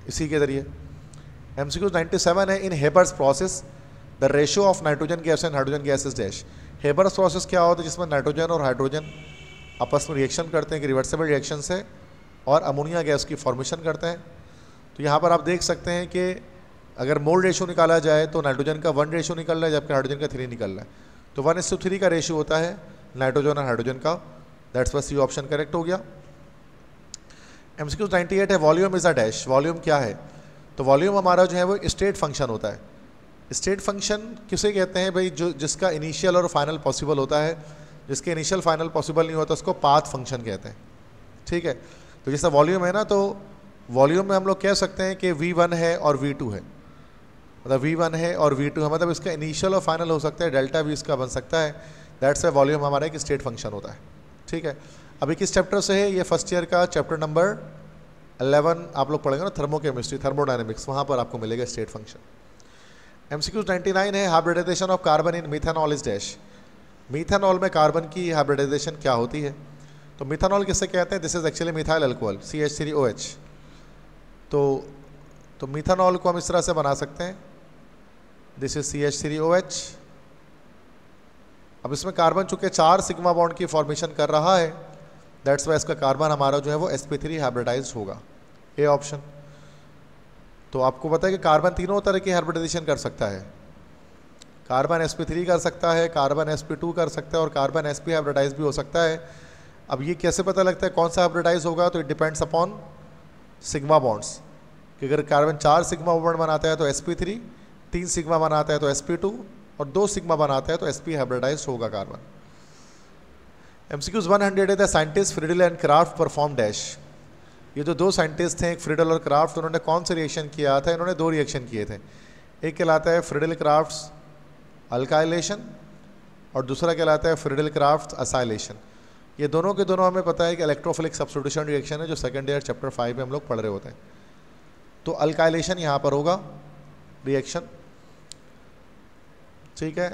इसी के जरिए। MCQ 97 है, in Haber's process the ratio of nitrogen gas and hydrogen gas is dash. Haber's process क्या होता है, जिसमें नाइट्रोजन और हाइड्रोजन आपस में रिएक्शन करते हैं कि रिवर्सिबल रिएक्शन से, और अमोनिया गैस की फॉर्मेशन करते हैं। तो यहाँ पर आप देख सकते हैं कि अगर मोल रेशियो निकाला जाए तो नाइट्रोजन का 1 रेशियो निकल रहा है, जबकि हाइड्रोजन का 3 निकल रहा है। तो 1:3 का रेशियो होता है नाइट्रोजन और हाइड्रोजन का। That's why C option correct हो गया। MCQ 98 है, volume is a dash. Volume क्या है, तो वॉल्यूम हमारा जो है वो स्टेट फंक्शन होता है। स्टेट फंक्शन किसे कहते हैं भाई, जो जिसका इनिशियल और फाइनल पॉसिबल होता है। जिसके इनिशियल फाइनल पॉसिबल नहीं होता उसको पाथ फंक्शन कहते हैं, ठीक है। तो जैसा वॉल्यूम है ना, तो वॉल्यूम में हम लोग कह सकते हैं कि V1 है और V2 है, मतलब V1 है और V2 है, मतलब इसका इनिशियल और फाइनल हो सकता है, डेल्टा V इसका बन सकता है। दैट्स वाई वॉल्यूम हमारा एक स्टेट फंक्शन होता है, ठीक है। अभी किस चैप्टर से है, ये फर्स्ट ईयर का चैप्टर नंबर 11 आप लोग पढ़ेंगे ना, थर्मोकेमिस्ट्री, थर्मोडायनेमिक्स, वहाँ पर आपको मिलेगा स्टेट फंक्शन। MCQ 99 है, hybridisation of carbon in methanol is dash. Methanol में कार्बन की हाइब्रिडाइजेशन क्या होती है, तो मिथेनॉल किससे कहते हैं, this is actually methyl alcohol CH3OH। तो मिथेनॉल को हम इस तरह से बना सकते हैं, दिस इज CH3OH। अब इसमें कार्बन चूंकि 4 सिग्मा बॉन्ड की फॉर्मेशन कर रहा है, दैट्स वाई इसका कार्बन हमारा जो है वो sp3 हाइब्रिडाइज्ड होगा, ए ऑप्शन। तो आपको पता है कि कार्बन तीनों तरह की हाइब्रिडाइजेशन कर सकता है, कार्बन sp3 कर सकता है, कार्बन sp2 कर सकता है, और कार्बन sp हाइब्रिडाइज भी हो सकता है। अब ये कैसे पता लगता है कौन सा हाइब्रिडाइज होगा, तो it depends upon sigma bonds, कि अगर कार्बन 4 सिग्मा बॉन्ड बनाता है तो sp3, 3 सिग्मा बनाता है तो sp2, और 2 सिग्मा बनाता है तो sp हाइब्रिडाइज होगा कार्बन। MCQ 100 है, the scientist Friedel and craft perform dash. ये जो 2 साइंटिस्ट थे, एक फ्रीडल और क्राफ्ट, उन्होंने कौन से रिएक्शन किया था, इन्होंने 2 रिएक्शन किए थे। एक कहलाता है फ्रीडल क्राफ्ट्स अल्काइलेशन, और दूसरा कहलाता है फ्रीडल क्राफ्ट्स असाइलेशन। ये दोनों के दोनों हमें पता है कि इलेक्ट्रोफिलिक सब्स्टिट्यूशन रिएक्शन है, जो सेकंड ईयर चैप्टर 5 में हम लोग पढ़ रहे होते हैं। तो अल्काइलेशन यहाँ पर होगा रिएक्शन, ठीक है।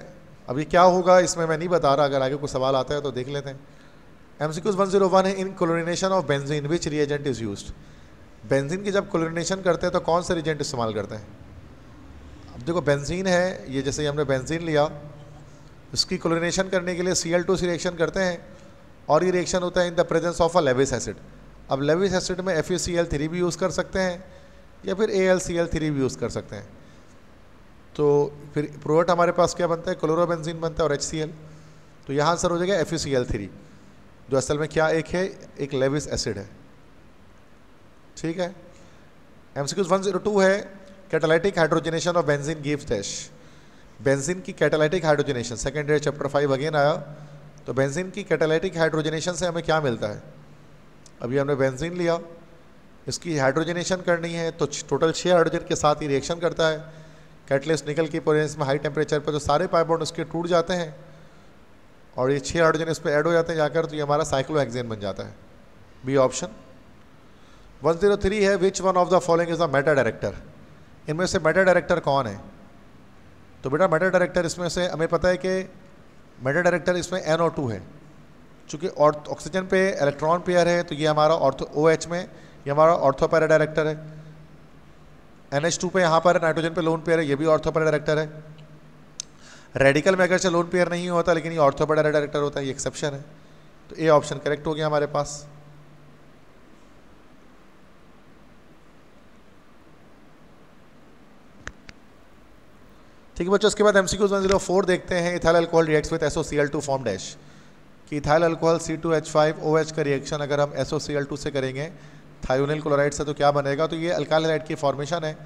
अब ये क्या होगा इसमें मैं नहीं बता रहा, अगर आगे कोई सवाल आता है तो देख लेते हैं। MCQ 101 है, in chlorination of benzene which reagent is used. Benzene की जब क्लोरिनेशन करते हैं तो कौन सा रिएजेंट इस्तेमाल करते हैं। अब देखो बेंजीन है, ये जैसे हमने बेंजीन लिया, इसकी क्लोरिनेशन करने के लिए Cl2 से रिएक्शन करते हैं, और ये रिएक्शन होता है in the presence of a Lewis acid. अब लेविस एसिड में FeCl3 भी यूज़ कर सकते हैं, या फिर AlCl3 भी यूज़ कर सकते हैं। तो फिर प्रोडक्ट हमारे पास क्या बनता है, क्लोरोबेंजीन बनता है और HCl। तो यहाँ आंसर हो जाएगा FeCl3, जो असल में क्या एक है, एक लेविस एसिड है, ठीक है। MCQ 102 है, catalytic hydrogenation of benzene gives dash. Benzene की catalytic hydrogenation, second year chapter 5 again आया। तो बेंजीन की कैटालिटिक हाइड्रोजनेशन से हमें क्या मिलता है, अभी हमने बेंजीन लिया, इसकी हाइड्रोजनेशन करनी है, तो टोटल 6 हाइड्रोजन के साथ ही रिएक्शन करता है। कैटलिस्ट निकल की प्रेजेंस में हाई टेम्परेचर पर तो सारे पाई बॉन्ड उसके टूट जाते हैं, और ये 6 हाइड्रोजन इस पर ऐड हो जाते हैं जाकर, तो ये हमारा साइक्लोहेक्सेन बन जाता है, बी ऑप्शन। 103 है, which one of the following is a meta director. इनमें से मेटा डायरेक्टर कौन है, तो बेटा मेटा डायरेक्टर इसमें से हमें पता है कि मेटा डायरेक्टर इसमें NO2 है, चूँकि ऑक्सीजन पे इलेक्ट्रॉन पेयर है, तो ये हमारा OH में ये हमारा ऑर्थो पैरा डायरेक्टर है। NH2 पे यहाँ पर नाइट्रोजन पे लोन पेयर है, ये भी ऑर्थो पैरा डायरेक्टर है। रेडिकल में अगर से लोन पेयर नहीं होता, लेकिन ये ऑर्थो पैरा डायरेक्टर होता है, ये एक्सेप्शन है। तो ए ऑप्शन करेक्ट हो गया हमारे पास। ठीक है बच्चों, उसके बाद MCQ 104 देखते हैं, ethyl alcohol reacts with SOCl2 form dash. कि इथाइल अल्कोहल C2H5OH का रिएक्शन अगर हम SOCl2 से करेंगे थायोनिल क्लोराइड से, तो क्या बनेगा, तो ये अल्काइल हाइड्राइड की फॉर्मेशन है,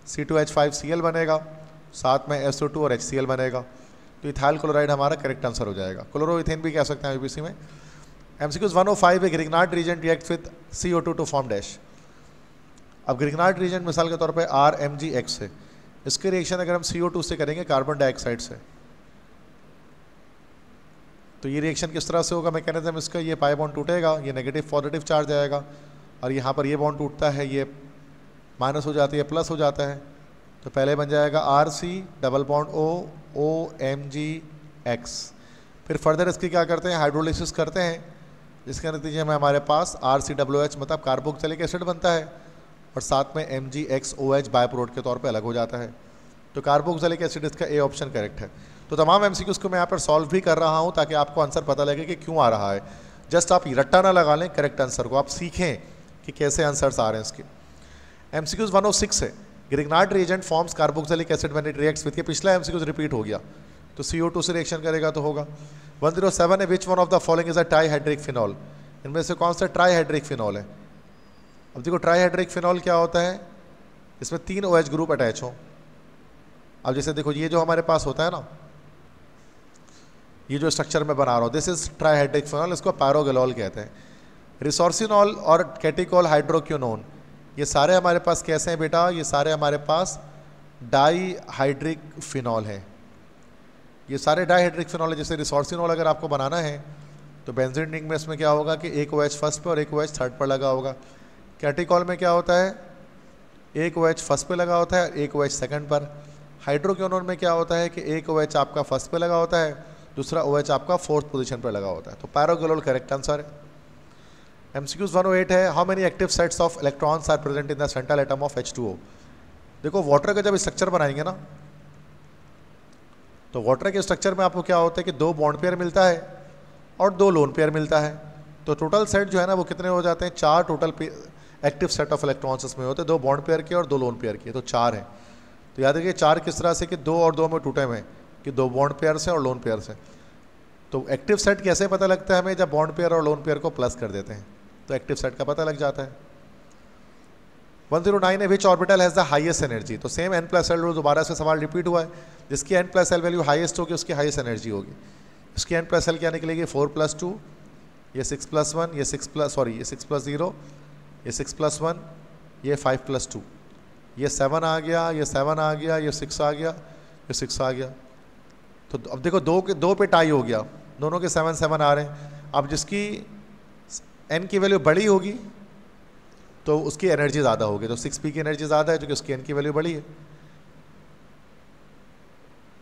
C2H5Cl बनेगा, साथ में SO2 और HCl बनेगा। तो इथाइल क्लोराइड हमारा करेक्ट आंसर हो जाएगा। क्लोरोइथेन भी कह सकते हैं IUPAC में। MCQ 105 है, Grignard reagent react with CO2 to form dash. अब ग्रिग्नार्ड रीजेंट मिसाल के तौर पे RMgX है, इसके रिएक्शन अगर हम CO2 से करेंगे कार्बन डाइऑक्साइड से, तो ये रिएक्शन किस तरह से होगा मैकेनिज्म इसका, ये पाई बॉन्ड टूटेगा, ये नेगेटिव पॉजिटिव चार्ज आएगा, और यहाँ पर ये बॉन्ड टूटता है, ये माइनस हो जाती है, प्लस हो जाता है। तो पहले बन जाएगा RC डबल बॉन्ड OMgX। फिर फर्दर इसकी क्या करते हैं, हाइड्रोलिसिस करते हैं, जिसके नतीजे में हमारे पास RCWH मतलब कार्बोक्सिलिक एसिड बनता है, और साथ में MgXOH बाय प्रोडक्ट के तौर पे अलग हो जाता है। तो कार्बोक्सिलिक एसिड इसका ए ऑप्शन करेक्ट है। तो तमाम MCQs को मैं यहाँ पर सॉल्व भी कर रहा हूँ ताकि आपको आंसर पता लगे कि क्यों आ रहा है। जस्ट आप रट्टा ना लगा लें करेक्ट आंसर को, आप सीखें कि कैसे आंसर्स आ रहे हैं इसके। MCQs 106 है, Grignard reagent forms carboxylic acid when it reacts with, ये पिछला MCQs रिपीट हो गया, तो CO2 से रिएक्शन करेगा तो होगा। 107 है, which one of the following is a trihydric phenol, इनमें से कौन सा ट्राईहाइड्रिक फिनॉल है। अब देखो ट्राईहाइड्रिक फिनॉल क्या होता है, इसमें 3 OH ग्रुप अटैच हो। अब जैसे देखो ये जो हमारे पास होता है ना, ये जो स्ट्रक्चर मैं बना रहा हूँ, दिस इज ट्राईहाइड्रिक फिनॉल, इसको पैरोगेनोल कहते हैं। रिसोर्सिनॉल और कैटिकोल हाइड्रोक्विनोन, ये सारे हमारे पास कैसे हैं बेटा, ये सारे हमारे पास डाईहाइड्रिक फिनॉल हैं, ये सारे डाईहाइड्रिक फिनॉल है। जैसे रिसोर्सिनॉल अगर आपको बनाना है तो बेंजीन रिंग में इसमें क्या होगा कि एक OH फर्स्ट पे और एक OH थर्ड पर लगा होगा। कैटिकॉल में क्या होता है, एक OH फर्स्ट पे लगा होता है, एक OH सेकंड पर। हाइड्रोक्विनोन में क्या होता है कि एक OH आपका फर्स्ट पे लगा होता है, दूसरा OH आपका फोर्थ पोजीशन पर लगा होता है। तो पैरोगेनोल करेक्ट आंसर है। MCQs 108 है, how many active sets of electrons are present in the central atom of H2O। देखो वाटर का जब स्ट्रक्चर बनाएंगे ना, तो वाटर के स्ट्रक्चर में आपको क्या होता है कि 2 बॉन्ड पेयर मिलता है और 2 लोन पेयर मिलता है। तो टोटल सेट जो है ना वो कितने हो जाते हैं, 4 total active set of electrons इसमें होते हैं, 2 बॉन्ड पेयर के और 2 लोन पेयर के, तो 4 हैं। तो याद रखिए 4 किस तरह से कि 2 और 2 में टूटे हुए, कि 2 बॉन्ड पेयर से और लोन पेयर से। तो एक्टिव सेट कैसे पता लगता है हमें, जब बॉन्ड पेयर और लोन पेयर को प्लस कर देते हैं तो एक्टिव सेट का पता लग जाता है। 109 है, which orbital has the highest energy. तो सेम n+l रूल दोबारा से सवाल रिपीट हुआ है, जिसकी n+l वैल्यू हाईएस्ट होगी उसकी हाईएस्ट एनर्जी होगी। इसकी n+l क्या निकलेगी, 4+2, ये 6+1, ये 6+0, ये 6+1, ये 5+2, ये 7 आ गया, ये 7 आ गया, ये 6 आ गया, ये 6 आ गया। तो अब देखो 2 पे टाई हो गया, दोनों के 7 आ रहे हैं। अब जिसकी n की वैल्यू बड़ी होगी तो उसकी एनर्जी ज़्यादा होगी, तो 6p की एनर्जी ज़्यादा है जो कि उसकी n की वैल्यू बड़ी है।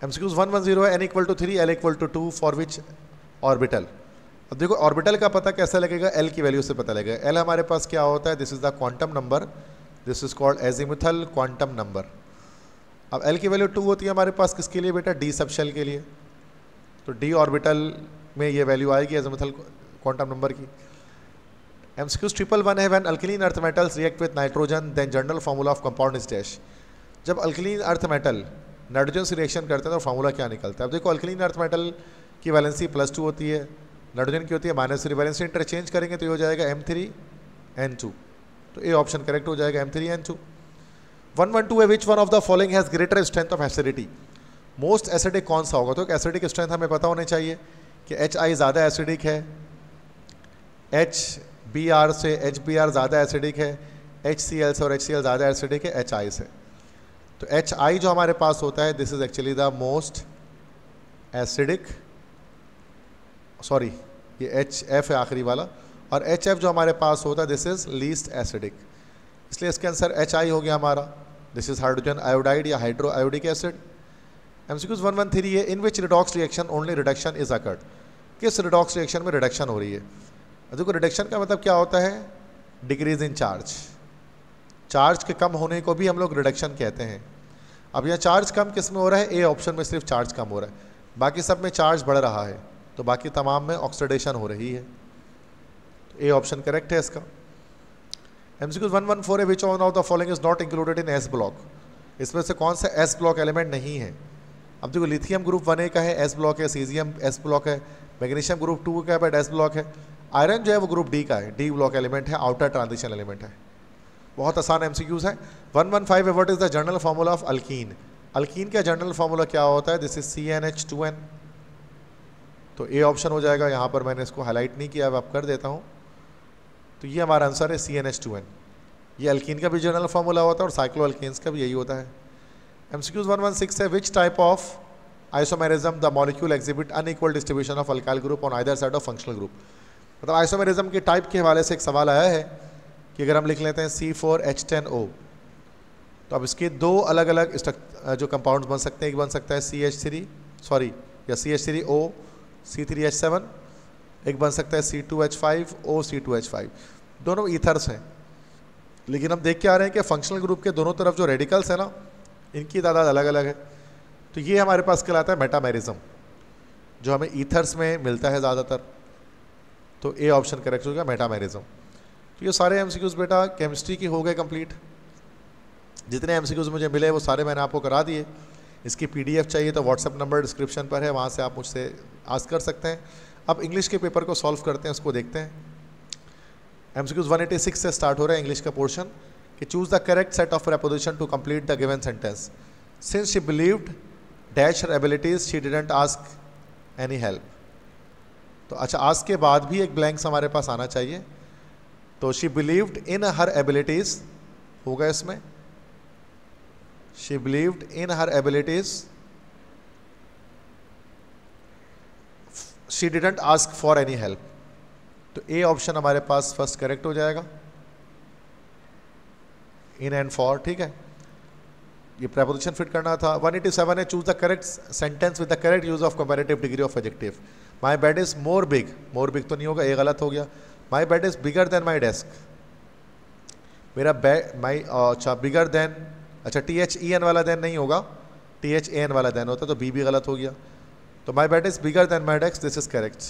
MCQs 110 है, n = 3, l = 2 for which orbital. अब देखो ऑर्बिटल का पता कैसे लगेगा, l की वैल्यू से पता लगेगा। l हमारे पास क्या होता है, this is the quantum number, this is called azimuthal quantum number. अब l की वैल्यू 2 होती है हमारे पास किसके लिए बेटा, d सबशेल के लिए। तो d ऑर्बिटल में ये वैल्यू आएगी एजिमुथल क्वांटम नंबर की। MCQs 111 है, when alkaline earth metals react with nitrogen then general formula of compound is dash. जब अल्कलीन अर्थ मेटल नाइट्रोजन से रिएक्शन करते हैं तो फार्मूला क्या निकलता है। अब देखो अल्कलीन अर्थ मेटल की वैलेंसी +2 होती है, नाइट्रोजन की होती है -3, वैलेंसी इंटरचेंज करेंगे तो ये हो जाएगा M3N2, तो ए ऑप्शन करेक्ट हो जाएगा M3N2। 112 है, which one of the following has greater strength of acidity. Most acidic कौन सा होगा, तो एसिडिक स्ट्रेंथ हमें पता होनी चाहिए कि HI ज़्यादा एसिडिक है, HBr से HBr ज़्यादा एसिडिक है, HCl से और HCl ज़्यादा एसिडिक है HI से। तो HI जो हमारे पास होता है this is actually the most acidic, sorry ये HF है आखिरी वाला, और HF जो हमारे पास होता है दिस इज लीस्ट एसिडिक, इसलिए इसके आंसर HI हो गया हमारा। दिस इज हाइड्रोजन आयोडाइड या हाइड्रो आयोडिक एसिड। MCQs 113 है, in which redox reaction only reduction is occurred. किस रिडॉक्स रिएक्शन में रिडक्शन हो रही है। देखो रिडक्शन का मतलब क्या होता है, डिक्रीज इन चार्ज, चार्ज के कम होने को भी हम लोग रिडक्शन कहते हैं। अब यह चार्ज कम किस में हो रहा है, ए ऑप्शन में सिर्फ चार्ज कम हो रहा है, बाकी सब में चार्ज बढ़ रहा है, तो बाकी तमाम में ऑक्सीडेशन हो रही है, तो ए ऑप्शन करेक्ट है इसका। MCQs 114 है, which one of the following is not included in S block. इसमें से कौन सा S ब्लॉक एलिमेंट नहीं है। अब देखो लिथियम ग्रुप 1A का है S ब्लॉक है, सीजियम S ब्लॉक है, मैग्नीशियम ग्रुप 2 का है S ब्लॉक है, आयरन जो है वो ग्रुप D का है, D ब्लॉक एलिमेंट है, आउटर ट्रांजिशन एलिमेंट है। बहुत आसान MCQs है। 115 है, what is the general formula of alkyne. Alkyne का जनरल फार्मूला क्या होता है, दिस इज CnH2n, तो ए ऑप्शन हो जाएगा। यहाँ पर मैंने इसको हाईलाइट नहीं किया, अब आप कर देता हूँ, तो ये हमारा आंसर है CnH2n। ये अल्कीन का भी जनरल फार्मूला होता है और साइक्लो अल्कीन्स का भी यही होता है। MCQs 116 है, which type of isomerism the molecule exhibit unequal distribution of alkyl group on either side of functional group. मतलब आइसोमेरिज्म के टाइप के हवाले से एक सवाल आया है कि अगर हम लिख लेते हैं C4H10O, तो अब इसके दो अलग अलग जो कंपाउंड्स बन सकते हैं, एक बन सकता है CH3O C3H7, एक बन सकता है C2H5O C2H5, दोनों ईथर्स हैं। लेकिन हम देख के आ रहे हैं कि फंक्शनल ग्रुप के दोनों तरफ जो रेडिकल्स है ना, इनकी तादाद अलग अलग है। तो ये हमारे पास कहलाता है मेटामेरिज्म, जो हमें ईथर्स में मिलता है ज़्यादातर। तो ए ऑप्शन करेक्ट होगा, मेटामेरिज्म। तो ये सारे एमसीक्यूज़ बेटा केमिस्ट्री की हो गए कंप्लीट। जितने एमसीक्यूज़ मुझे मिले वो सारे मैंने आपको करा दिए। इसकी पीडीएफ चाहिए तो व्हाट्सएप नंबर डिस्क्रिप्शन पर है, वहाँ से आप मुझसे आस्क कर सकते हैं। अब इंग्लिश के पेपर को सॉल्व करते हैं, उसको देखते हैं। एमसीक्यूज़ 186 से स्टार्ट हो रहा है इंग्लिश का पोर्शन कि choose the correct set of preposition to complete the given sentence. Since she believed dash her abilities she didn't ask any help. तो अच्छा, आस्क के बाद भी एक ब्लैंक्स हमारे पास आना चाहिए। तो she believed in her abilities होगा इसमें, she believed in her abilities, she didn't ask for any help. तो ए ऑप्शन हमारे पास फर्स्ट करेक्ट हो जाएगा, इन एंड फॉर। ठीक है, ये प्रेपोजिशन फिट करना था। 187 है, choose the correct sentence with the correct use of comparative degree of adjective. My bed is more big, more big तो नहीं होगा, ए गलत हो गया। माई bed is bigger than my desk, मेरा बेड माई अच्छा बिगर देन, अच्छा THEN वाला देन नहीं होगा, THAN वाला देन होता, तो बी भी गलत हो गया। तो my bed is bigger than my desk, this is correct.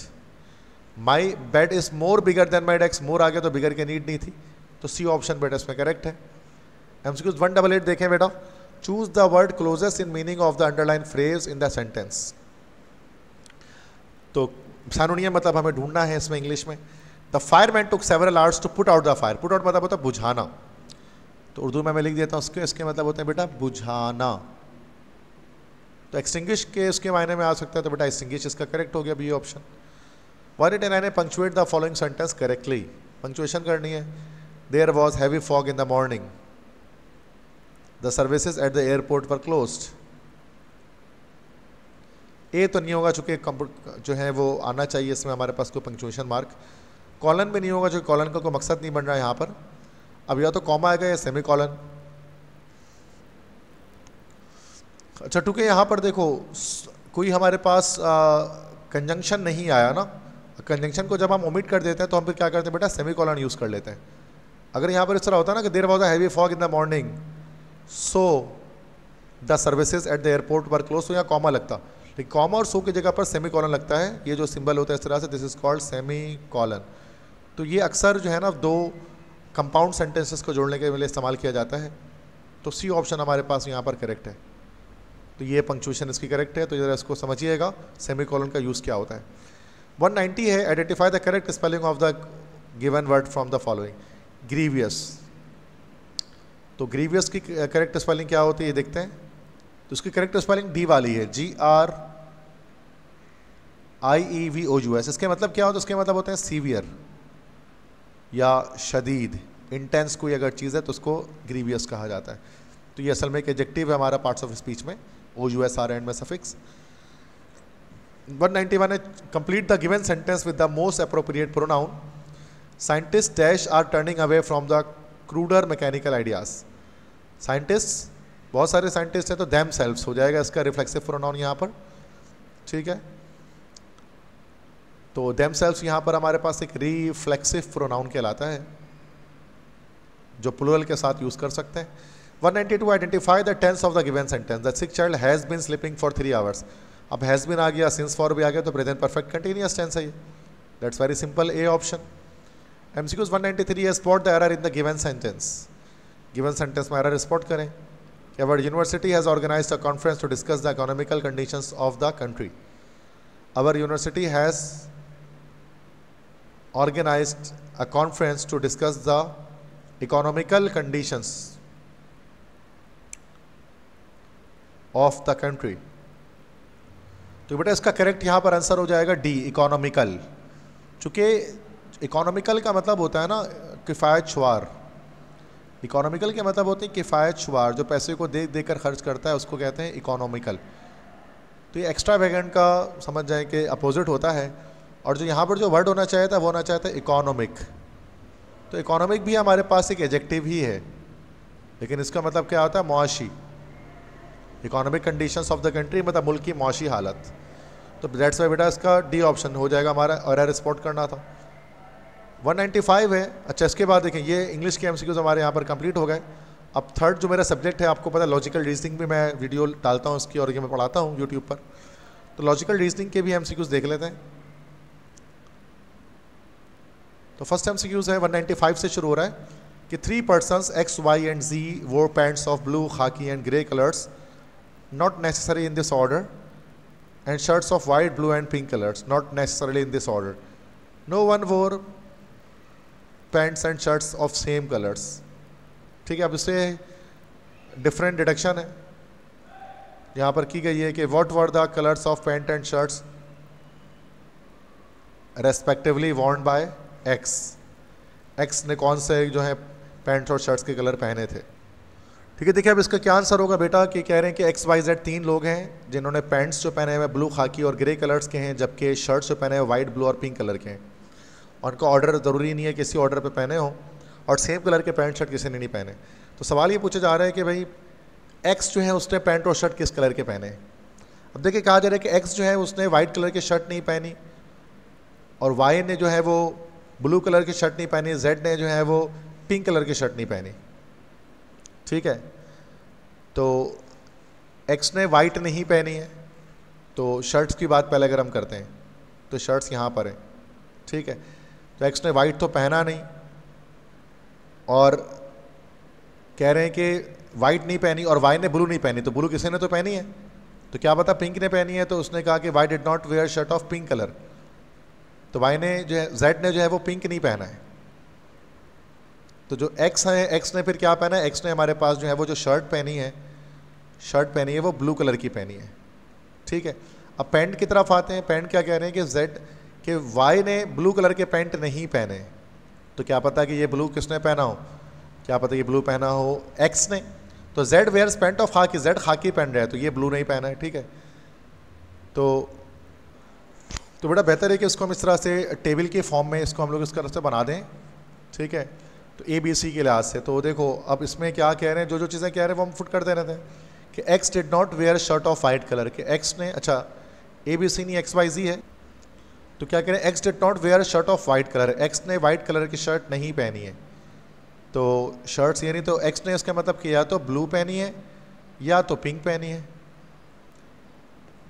My bed is more bigger than my desk, more आ गया तो बिगर की नीड नहीं थी, तो सी ऑप्शन बेटा इसमें करेक्ट है। एमसीक्यूज 188 देखें बेटा, choose the word closest in meaning of the underline phrase in the sentence. तो सानुनियम मतलब हमें ढूंढना है इसमें इंग्लिश में। The fireman took several hours to put out the fire. Put out मतलब होता है बुझाना, तो उर्दू में मैं लिख देता हूँ उसके, इसके मतलब होते हैं बेटा बुझाना। तो एक्सटिंग्विश के उसके मायने में आ सकता है, तो बेटा एक्सटिंग्विश इसका करेक्ट हो गया, B option. 189 punctuate the following sentence correctly, punctuation करनी है। There was heavy fog in the morning, the services at the airport were closed. A तो नहीं होगा चूंकि जो है वो आना चाहिए इसमें हमारे पास कोई पंक्चुएशन मार्क। कॉलन भी नहीं होगा, जो कॉलन का कोई मकसद नहीं बन रहा है यहाँ पर। अब या तो कॉमा आएगा या सेमी कॉलन। अच्छा, चूंकि यहाँ पर देखो कोई हमारे पास कंजंक्शन नहीं आया ना, कंजंक्शन को जब हम ओमिट कर देते हैं तो हम फिर क्या करते हैं बेटा, सेमी कॉलन यूज़ कर लेते हैं। अगर यहाँ पर इस तरह होता है ना कि there was a heavy fog in the morning so the services at the airport were close, तो यहाँ कॉमा लगता, लेकिन कॉमा और सो की जगह पर सेमी कॉलन लगता है। ये जो सिंबल होता है इस तरह से, this is called semi colon. तो ये अक्सर जो है ना दो कंपाउंड सेंटेंसेस को जोड़ने के लिए इस्तेमाल किया जाता है। तो सी ऑप्शन हमारे पास यहाँ पर करेक्ट है। तो ये पंक्चुएशन इसकी करेक्ट है, तो जरा इसको समझिएगा सेमी कॉलन का यूज़ क्या होता है। 190 है, identify the correct spelling of the given word from the following. Grievous, तो ग्रीवियस की करेक्ट स्पेलिंग क्या होती है ये देखते हैं। तो उसकी करेक्ट स्पेलिंग डी वाली है, GRIEVOUS। इसके मतलब क्या होता है, उसके मतलब होते हैं सीवियर या शदीद, इंटेंस कोई अगर चीज़ है तो उसको ग्रीवियस कहा जाता है। तो ये असल में एक एडजेक्टिव है हमारा पार्ट्स ऑफ स्पीच में, OUS आर एंड में सफिक्स। 191 है, complete the given sentence with the most appropriate pronoun. Scientist dash are turning away from the cruder mechanical ideas. Scientist, बहुत सारे साइंटिस्ट हैं, तो देम सेल्व्स हो जाएगा इसका रिफ्लेक्सिव प्रोनाउन यहाँ पर। ठीक है, तो देम सेल्व्स यहाँ पर हमारे पास एक रिफ्लेक्सिव प्रोनाउन कहलाता है, जो प्लूरल के साथ यूज़ कर सकते हैं। 192 identify the tense of the given sentence. The sick child has been sleeping for 3 hours. अब हैज़ बीन आ गया, सिंस फॉर भी आ गया, तो प्रेजेंट परफेक्ट कंटिन्यूअस टेंस है ये। That's very simple, A option. MCQs 193 है, spot the error in the given sentence. Given sentence में एरर स्पॉट करें। Our university has organized a conference to discuss the economical conditions of the country. Our university has organized a conference to discuss the economical conditions of the country. तो बेटा इसका correct यहाँ पर answer हो जाएगा D, economical. चूँकि economical का मतलब होता है ना किफ़ायत शुमार। इकोनॉमिकल के मतलब होते हैं किफ़ायत शुमार, जो पैसे को दे देकर खर्च करता है उसको कहते हैं इकोनॉमिकल। तो ये एक्स्ट्रा वैगेंट का समझ जाए कि अपोजिट होता है। और जो यहाँ पर जो वर्ड होना चाहिए था वो होना चाहिए था इकोनॉमिक। तो इकोनॉमिक भी हमारे पास एक एडजेक्टिव ही है, लेकिन इसका मतलब क्या होता है, मुआशी। Economic conditions of the country मतलब मुल्क की मुआशी हालत। तो दैट्स वाई बेटा इसका डी ऑप्शन हो जाएगा हमारा, एरर स्पॉट करना था। 195 है। अच्छा, इसके बाद देखें ये इंग्लिश के एमसीक्यूज हमारे यहाँ पर कंप्लीट हो गए। अब थर्ड जो मेरा सब्जेक्ट है, आपको पता है लॉजिकल रीजनिंग भी मैं वीडियो डालता हूँ इसकी, और ये मैं पढ़ाता हूँ यूट्यूब पर। तो लॉजिकल रीजनिंग के भी एमसीक्यूज देख लेते हैं। तो फर्स्ट एमसीक्यूज है 195 से शुरू हो रहा है कि 3 persons X, Y and Z wore pants of blue, khaki and grey colors, not necessary in this order, and shirts of white, blue and pink colors, not necessarily in this order. No one wore pants and shirts of same colors. ठीक है, अब इससे different deduction है यहाँ पर की गई है कि what were the colors of pant and shirts respectively worn by X. X ने कौन से जो है पैंट्स और शर्ट्स के कलर पहने थे। ठीक है, देखिए अब इसका क्या आंसर होगा बेटा कि कह रहे हैं कि एक्स वाई जेड 3 लोग हैं जिन्होंने पैंट्स जो पहने हुए ब्लू, खाकी और ग्रे कलर्स के हैं, जबकि शर्ट्स जो पहने हुए वाइट, ब्लू और पिंक कलर के हैं। और उनका ऑर्डर ज़रूरी नहीं है किसी ऑर्डर पे पहने हों, और सेम कलर के पैंट शर्ट किसी ने नहीं पहने। तो सवाल ये पूछा जा रहा है कि भाई एक्स जो है उसने पैंट और शर्ट किस कलर के पहने। अब देखिए कहा जा रहा है कि एक्स जो है उसने वाइट कलर की शर्ट नहीं पहनी, और वाई ने जो है वो ब्लू कलर की शर्ट नहीं पहनी, जेड ने जो है वो पिंक कलर की शर्ट नहीं पहनी। ठीक है, तो एक्स ने वाइट नहीं पहनी है, तो शर्ट्स की बात पहले अगर हम करते हैं तो शर्ट्स यहाँ पर हैं। ठीक है, तो एक्स ने वाइट तो पहना नहीं, और कह रहे हैं कि वाइट नहीं पहनी, और वाई ने ब्लू नहीं पहनी, तो ब्लू किसी ने तो पहनी है। तो क्या पता पिंक ने पहनी है, तो उसने कहा कि Y did not wear shirt of pink colour. तो वाई ने जो है, जेड ने जो है वो पिंक नहीं पहना है। तो जो एक्स है, एक्स ने फिर क्या पहना है, एक्स ने हमारे पास जो है वो जो शर्ट पहनी है वो ब्लू कलर की पहनी है। ठीक है, अब पैंट की तरफ आते हैं। पैंट क्या कह रहे हैं कि जेड कि वाई ने ब्लू कलर के पैंट नहीं पहने, तो क्या पता कि ये ब्लू किसने पहना हो, क्या पता ये ब्लू पहना हो एक्स ने। तो जेड वेयर्स पैंट ऑफ खाकी, जेड खाकी पहन रहा है, तो ये ब्लू नहीं पहना है। ठीक है, तो बड़ा बेहतर है कि इसको हम इस तरह से टेबल के फॉर्म में इसको हम लोग इस तरह से बना दें। ठीक है, तो ए बी सी के लिहाज से तो देखो अब इसमें क्या कह रहे हैं, जो चीज़ें कह रहे हैं वो हम फुट कर दे रहे थे कि X did not wear shirt of white colour के। एक्स ने, अच्छा ए बी सी नहीं एक्स वाई जी है, तो क्या कह रहे हैं X did not wear shirt of white colour, X ने वाइट कलर की शर्ट नहीं पहनी है। तो शर्ट्स ये नहीं, तो एक्स ने इसका मतलब कि या तो ब्लू पहनी है या तो पिंक पहनी है।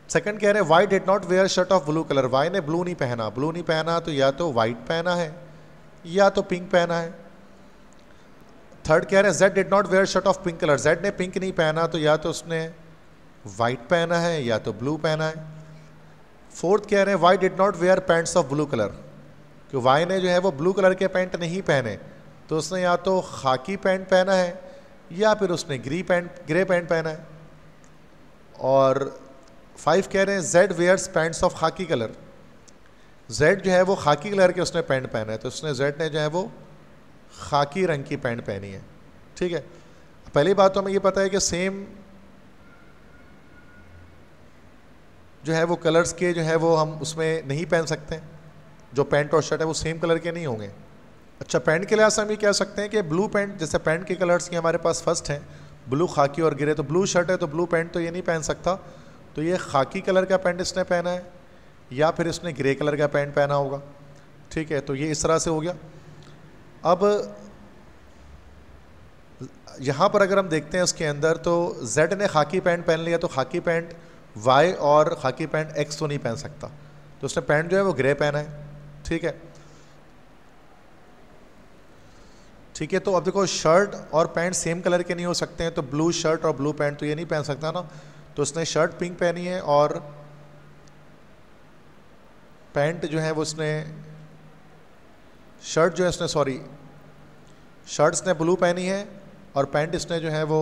सेकंड कह रहे हैं Y did not wear shirt of blue colour, Y ने ब्लू नहीं पहना, तो या तो वाइट पहना है या तो पिंक पहना है। थर्ड कह रहे हैं Z did not wear shirt of pink colour, Z ने पिंक नहीं पहना, तो या तो उसने वाइट पहना है या तो ब्लू पहना है। फोर्थ कह रहे हैं Y did not wear pants of blue colour, कि वाई ने जो है वो ब्लू कलर के पैंट नहीं पहने, तो उसने या तो खाकी पैंट पहना है या फिर उसने ग्रे पैंट पहना है। और 5 कह रहे हैं जेड वेयर्स पैंट्स ऑफ खाकी कलर, जेड जो है वो खाकी कलर के उसने पैंट पहना है, तो उसने जेड ने जो है वो खाकी रंग की पैंट पहनी है। ठीक है, पहली बात तो हमें ये पता है कि सेम जो है वो कलर्स के जो है वो हम उसमें नहीं पहन सकते, जो पैंट और शर्ट है वो सेम कलर के नहीं होंगे। अच्छा, पैंट के लिहाज से हम ये कह सकते हैं कि ब्लू पैंट, जैसे पैंट के कलर्स की हमारे पास फर्स्ट हैं ब्लू, खाकी और ग्रे, तो ब्लू शर्ट है तो ब्लू पैंट तो ये नहीं पहन सकता, तो ये खाकी कलर का पैंट इसने पहना है या फिर इसने ग्रे कलर का पैंट पहना होगा। ठीक है, तो ये इस तरह से हो गया। अब यहाँ पर अगर हम देखते हैं इसके अंदर, तो जेड ने खाकी पैंट पहन लिया, तो खाकी पैंट वाई और खाकी पैंट एक्स तो नहीं पहन सकता, तो उसने पैंट जो है वो ग्रे पहना है। ठीक है, ठीक है, तो अब देखो शर्ट और पैंट सेम कलर के नहीं हो सकते हैं, तो ब्लू शर्ट और ब्लू पैंट तो ये नहीं पहन सकता ना, तो उसने शर्ट पिंक पहनी है और पैंट जो है वो उसने शर्ट जो है उसने शर्ट इसने ब्लू पहनी है और पैंट इसने जो है वो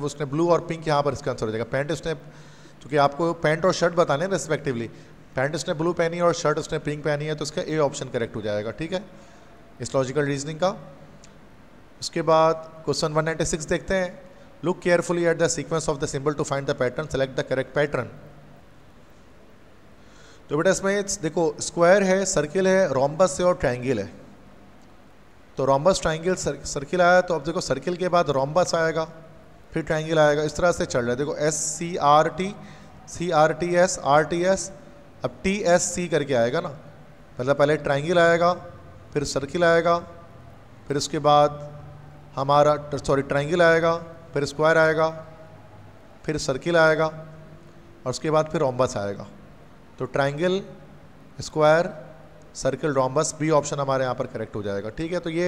उसने ब्लू और पिंक, यहाँ पर इसका आंसर हो जाएगा। पैंट इसने, क्योंकि आपको पैंट और शर्ट बताने हैं रेस्पेक्टिवली, पैंट इसने ब्लू पहनी है और शर्ट उसने पिंक पहनी है, तो इसका ए ऑप्शन करेक्ट हो जाएगा। ठीक है, इस लॉजिकल रीजनिंग का। उसके बाद क्वेश्चन 196 देखते हैं। Look carefully at the sequence of the symbol to find the pattern, select the correct pattern. तो बेटा इसमें देखो स्क्वायर है, सर्किल है, रोम्बस है और ट्रायंगल है। तो रोम्बस ट्रायंगल सर्किल आया, तो अब देखो सर्किल के बाद रोम्बस आएगा, फिर ट्रायंगल आएगा, इस तरह से चल रहा है। देखो S C R T, C R T S, R T S, अब टी एस सी करके आएगा ना, मतलब पहले ट्रायंगल आएगा, फिर सर्किल आएगा, फिर उसके बाद हमारा ट्रायंगल आएगा, फिर स्क्वायर आएगा, फिर सर्किल आएगा और उसके बाद फिर रोम्बस आएगा। तो triangle, square, circle, rhombus, B option हमारे यहाँ पर करेक्ट हो जाएगा। ठीक है, तो ये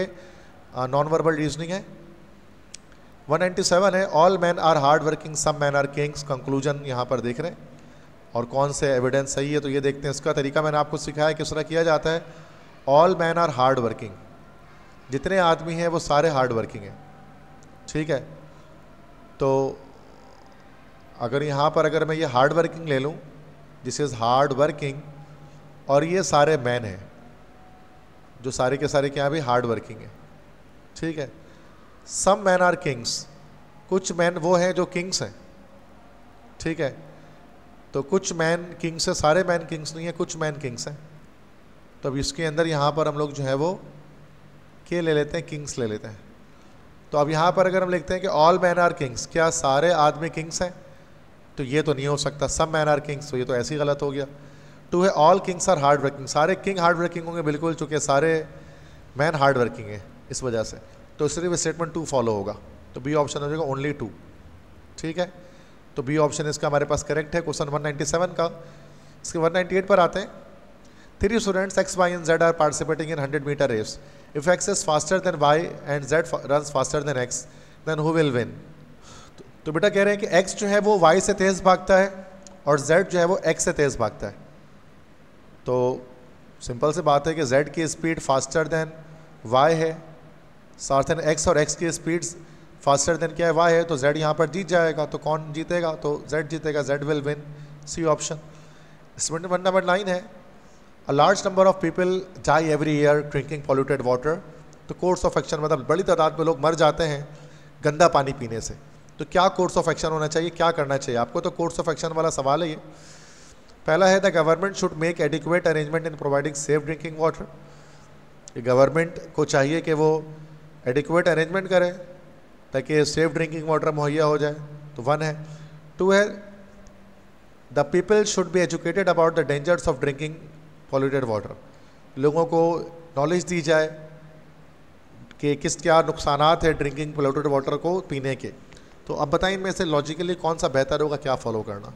नॉन वर्बल रीजनिंग है। 197 है, all man are hard working some man are kings. Conclusion यहाँ पर देख रहे हैं और कौन से एविडेंस सही है, तो ये देखते हैं। इसका तरीका मैंने आपको सिखाया किस तरह किया जाता है। All man are hard working, जितने आदमी हैं वो सारे हार्ड वर्किंग हैं। ठीक है, तो अगर यहाँ पर अगर मैं ये हार्ड वर्किंग ले लूँ, दिस इज़ हार्ड वर्किंग, और ये सारे मैन हैं जो सारे के सारे क्या भी हार्ड वर्किंग है। ठीक है, सम मैन आर किंग्स, कुछ मैन वो हैं जो किंग्स हैं। ठीक है, तो कुछ मैन किंग्स है, सारे मैन किंग्स नहीं है, कुछ मैन किंग्स हैं। तो अब इसके अंदर यहाँ पर हम लोग जो है वो के ले लेते हैं, किंग्स ले लेते हैं। तो अब यहाँ पर अगर हम लिखते हैं कि ऑल मैन आर किंग्स, क्या सारे आदमी किंग्स हैं, तो ये तो नहीं हो सकता। सम मैन आर किंग्स, तो ये तो ऐसे ही गलत हो गया। टू है all kings are hard working, सारे किंग हार्ड वर्किंग होंगे बिल्कुल, चूँकि सारे मैन हार्ड वर्किंग है इस वजह से, तो सिर्फ स्टेटमेंट 2 फॉलो होगा। तो बी ऑप्शन हो जाएगा ओनली 2। ठीक है, तो बी ऑप्शन इसका हमारे पास करेक्ट है क्वेश्चन 197 का। इसके 198 पर आते हैं। 3 students X, Y and Z are participating in 100 metre race. If X is faster than Y and Z runs faster than X, then who will win. तो बेटा कह रहे हैं कि एक्स जो है वो वाई से तेज़ भागता है और जेड जो है वो एक्स से तेज़ भागता है। तो सिंपल सी बात है कि जेड की स्पीड फास्टर देन वाई है, साथ में एक्स और एक्स की स्पीड फास्टर देन क्या है, वाई है, तो जेड यहाँ पर जीत जाएगा। तो कौन जीतेगा, तो जेड जीतेगा, Z will win, C option. Statement number 9 है, a large number of people die every year drinking polluted water. तो कोर्स ऑफ एक्शन मतलब बड़ी तादाद में लोग मर जाते हैं गंदा पानी पीने से। तो क्या कोर्स ऑफ एक्शन होना चाहिए, क्या करना चाहिए आपको, तो कोर्स ऑफ एक्शन वाला सवाल है ये। पहला है the government should make adequate arrangement in providing safe drinking water. Government को चाहिए कि वो एडिक्वेट अरेंजमेंट करे ताकि सेफ ड्रिंकिंग वाटर मुहैया हो जाए, तो 1 है। 2 है the people should be educated about the dangers of drinking polluted water. लोगों को नॉलेज दी जाए कि किस क्या नुकसानात है ड्रिंकिंग पॉल्यूटेड वाटर को पीने के। तो अब बताएं इनमें से लॉजिकली कौन सा बेहतर होगा, क्या फॉलो करना,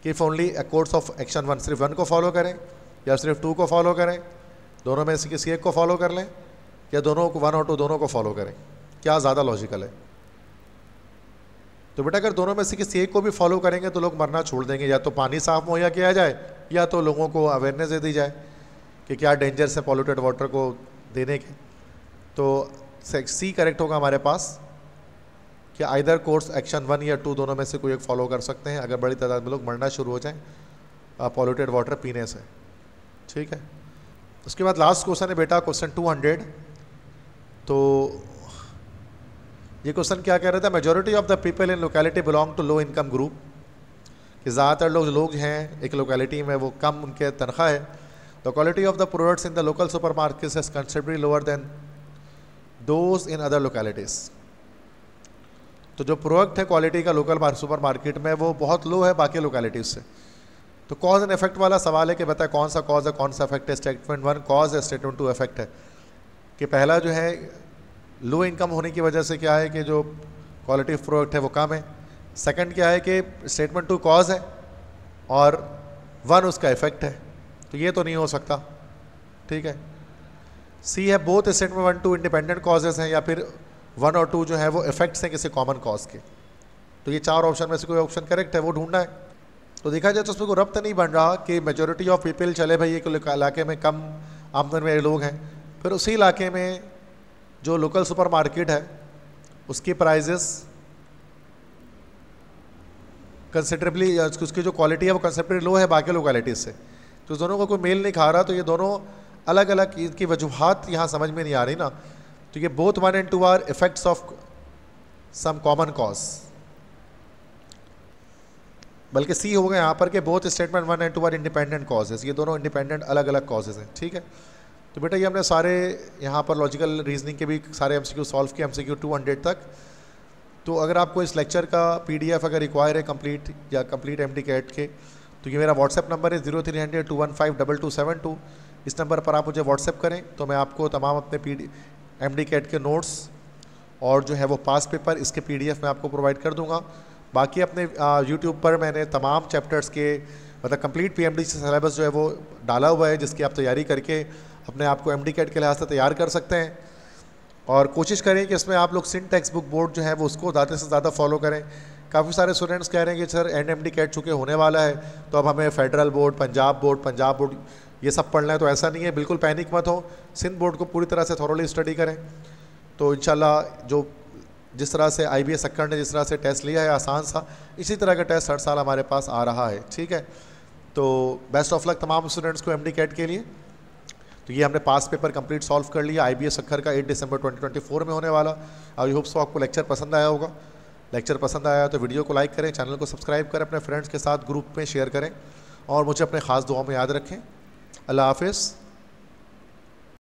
कि if only a course of action 1, सिर्फ 1 को फॉलो करें या सिर्फ 2 को फॉलो करें, दोनों में से किसी एक को फॉलो कर लें, या दोनों को 1 और 2 दोनों को फॉलो करें, क्या ज़्यादा लॉजिकल है। तो बेटा अगर दोनों में से किसी एक को भी फॉलो करेंगे तो लोग मरना छोड़ देंगे। या तो पानी साफ मुहैया किया जाए या तो लोगों को अवेयरनेस दे दी जाए कि क्या डेंजर्स है पॉल्यूटेड वाटर को देने के। तो सी करेक्ट होगा हमारे पास कि आइदर कोर्स एक्शन 1 या 2 दोनों में से कोई एक फॉलो कर सकते हैं अगर बड़ी तादाद में लोग मरना शुरू हो जाएं पॉल्यूटेड वाटर पीने से। ठीक है, उसके बाद लास्ट क्वेश्चन है बेटा क्वेश्चन 200। तो ये क्वेश्चन क्या कह रहा था, majority of the people in locality belong to low income group, कि ज़्यादातर लोग हैं एक लोकेलिटी में वो कम उनके तनख्वाह है। The quality of the products in the local super market is considerably lower than those in other localities. तो जो प्रोडक्ट है क्वालिटी का लोकल सुपर मार्केट में वो बहुत लो है बाकी लोकेलिटीज़ से। तो कॉज एंड इफेक्ट वाला सवाल है कि बताए कौन सा कॉज है कौन सा इफेक्ट है। स्टेटमेंट 1 कॉज है, स्टेटमेंट 2 इफेक्ट है। कि पहला जो है लो इनकम होने की वजह से क्या है कि जो क्वालिटी ऑफ प्रोडक्ट है वो कम है। सेकंड क्या है कि स्टेटमेंट 2 कॉज है और 1 उसका इफेक्ट है, तो ये तो नहीं हो सकता। ठीक है, सी है बोथ स्टेटमेंट 1 2 इंडिपेंडेंट कॉजेस हैं या फिर 1 और 2 जो है वो इफेक्ट्स हैं किसी कॉमन कॉज के। तो ये 4 ऑप्शन में से कोई ऑप्शन करेक्ट है, वो ढूंढना है। तो देखा जाए तो उसमें कोई रब्त नहीं बन रहा कि मेजॉरिटी ऑफ पीपल चले भाई एक इलाके में कम आमदन में लोग हैं, फिर उसी इलाके में जो लोकल सुपर मार्केट है उसकी प्राइजेस कंसिडरेबली उसकी जो क्वालिटी है वो कंसिडरेबली लो है बाकी लोकेलिटीज़ से। तो दोनों को कोई मेल नहीं खा रहा। तो ये दोनों अलग अलग इनकी वजूहात यहाँ समझ में नहीं आ रही ना। तो ये both 1 and 2 are effects of some common cause. बल्कि सी होगा यहाँ पर कि both statement 1 and 2 are independent causes, ये दोनों इंडिपेंडेंट अलग अलग कॉजेज़ हैं। ठीक है, तो बेटा ये हमने सारे यहाँ पर लॉजिकल रीजनिंग के भी सारे MCQ सॉल्व किए, MCQ 200 तक। तो अगर आपको इस लेक्चर का PDF अगर रिक्वायर है कंप्लीट या कंप्लीट MD कैट के, तो ये मेरा व्हाट्सएप नंबर है 0300 215 2272। इस नंबर पर आप मुझे व्हाट्सएप करें तो मैं आपको तमाम अपने MD कैट के नोट्स और जो है वो पास पेपर इसके PDF मैं आपको प्रोवाइड कर दूंगा। बाकी अपने YouTube पर मैंने तमाम चैप्टर्स के मतलब कंप्लीट PMD सिलेबस जो है वो डाला हुआ है, जिसकी आप तैयारी करके अपने आप को MD कैट के लिहाज से तैयार कर सकते हैं। और कोशिश करें कि इसमें आप लोग सिंध टेक्स्ट बुक बोर्ड जो है वो उसको ज़्यादा से ज़्यादा फॉलो करें। काफ़ी सारे स्टूडेंट्स कह रहे हैं कि सर NMD कैट चूँकि होने वाला है तो अब हमें फेडरल बोर्ड, पंजाब बोर्ड ये सब पढ़ना है, तो ऐसा नहीं है, बिल्कुल पैनिक मत हो। सिंध बोर्ड को पूरी तरह से थॉरोली स्टडी करें, तो इंशाल्लाह जो जिस तरह से IBS सक्कर ने जिस तरह से टेस्ट लिया है आसान सा, इसी तरह का टेस्ट हर साल हमारे पास आ रहा है। ठीक है, तो बेस्ट ऑफ लक तमाम स्टूडेंट्स को MD कैट के लिए। तो ये हमने पास पेपर कंप्लीट सॉल्व कर लिया। IBS सक्कर का 8 दिसंबर 2024 में होने वाला। आई होप सो आपको लेक्चर पसंद आया होगा। लेक्चर पसंद आया तो वीडियो को लाइक करें, चैनल को सब्सक्राइब करें, अपने फ्रेंड्स के साथ ग्रुप में शेयर करें और मुझे अपने ख़ास दुआओं में याद रखें। अल्लाह हाफिज़।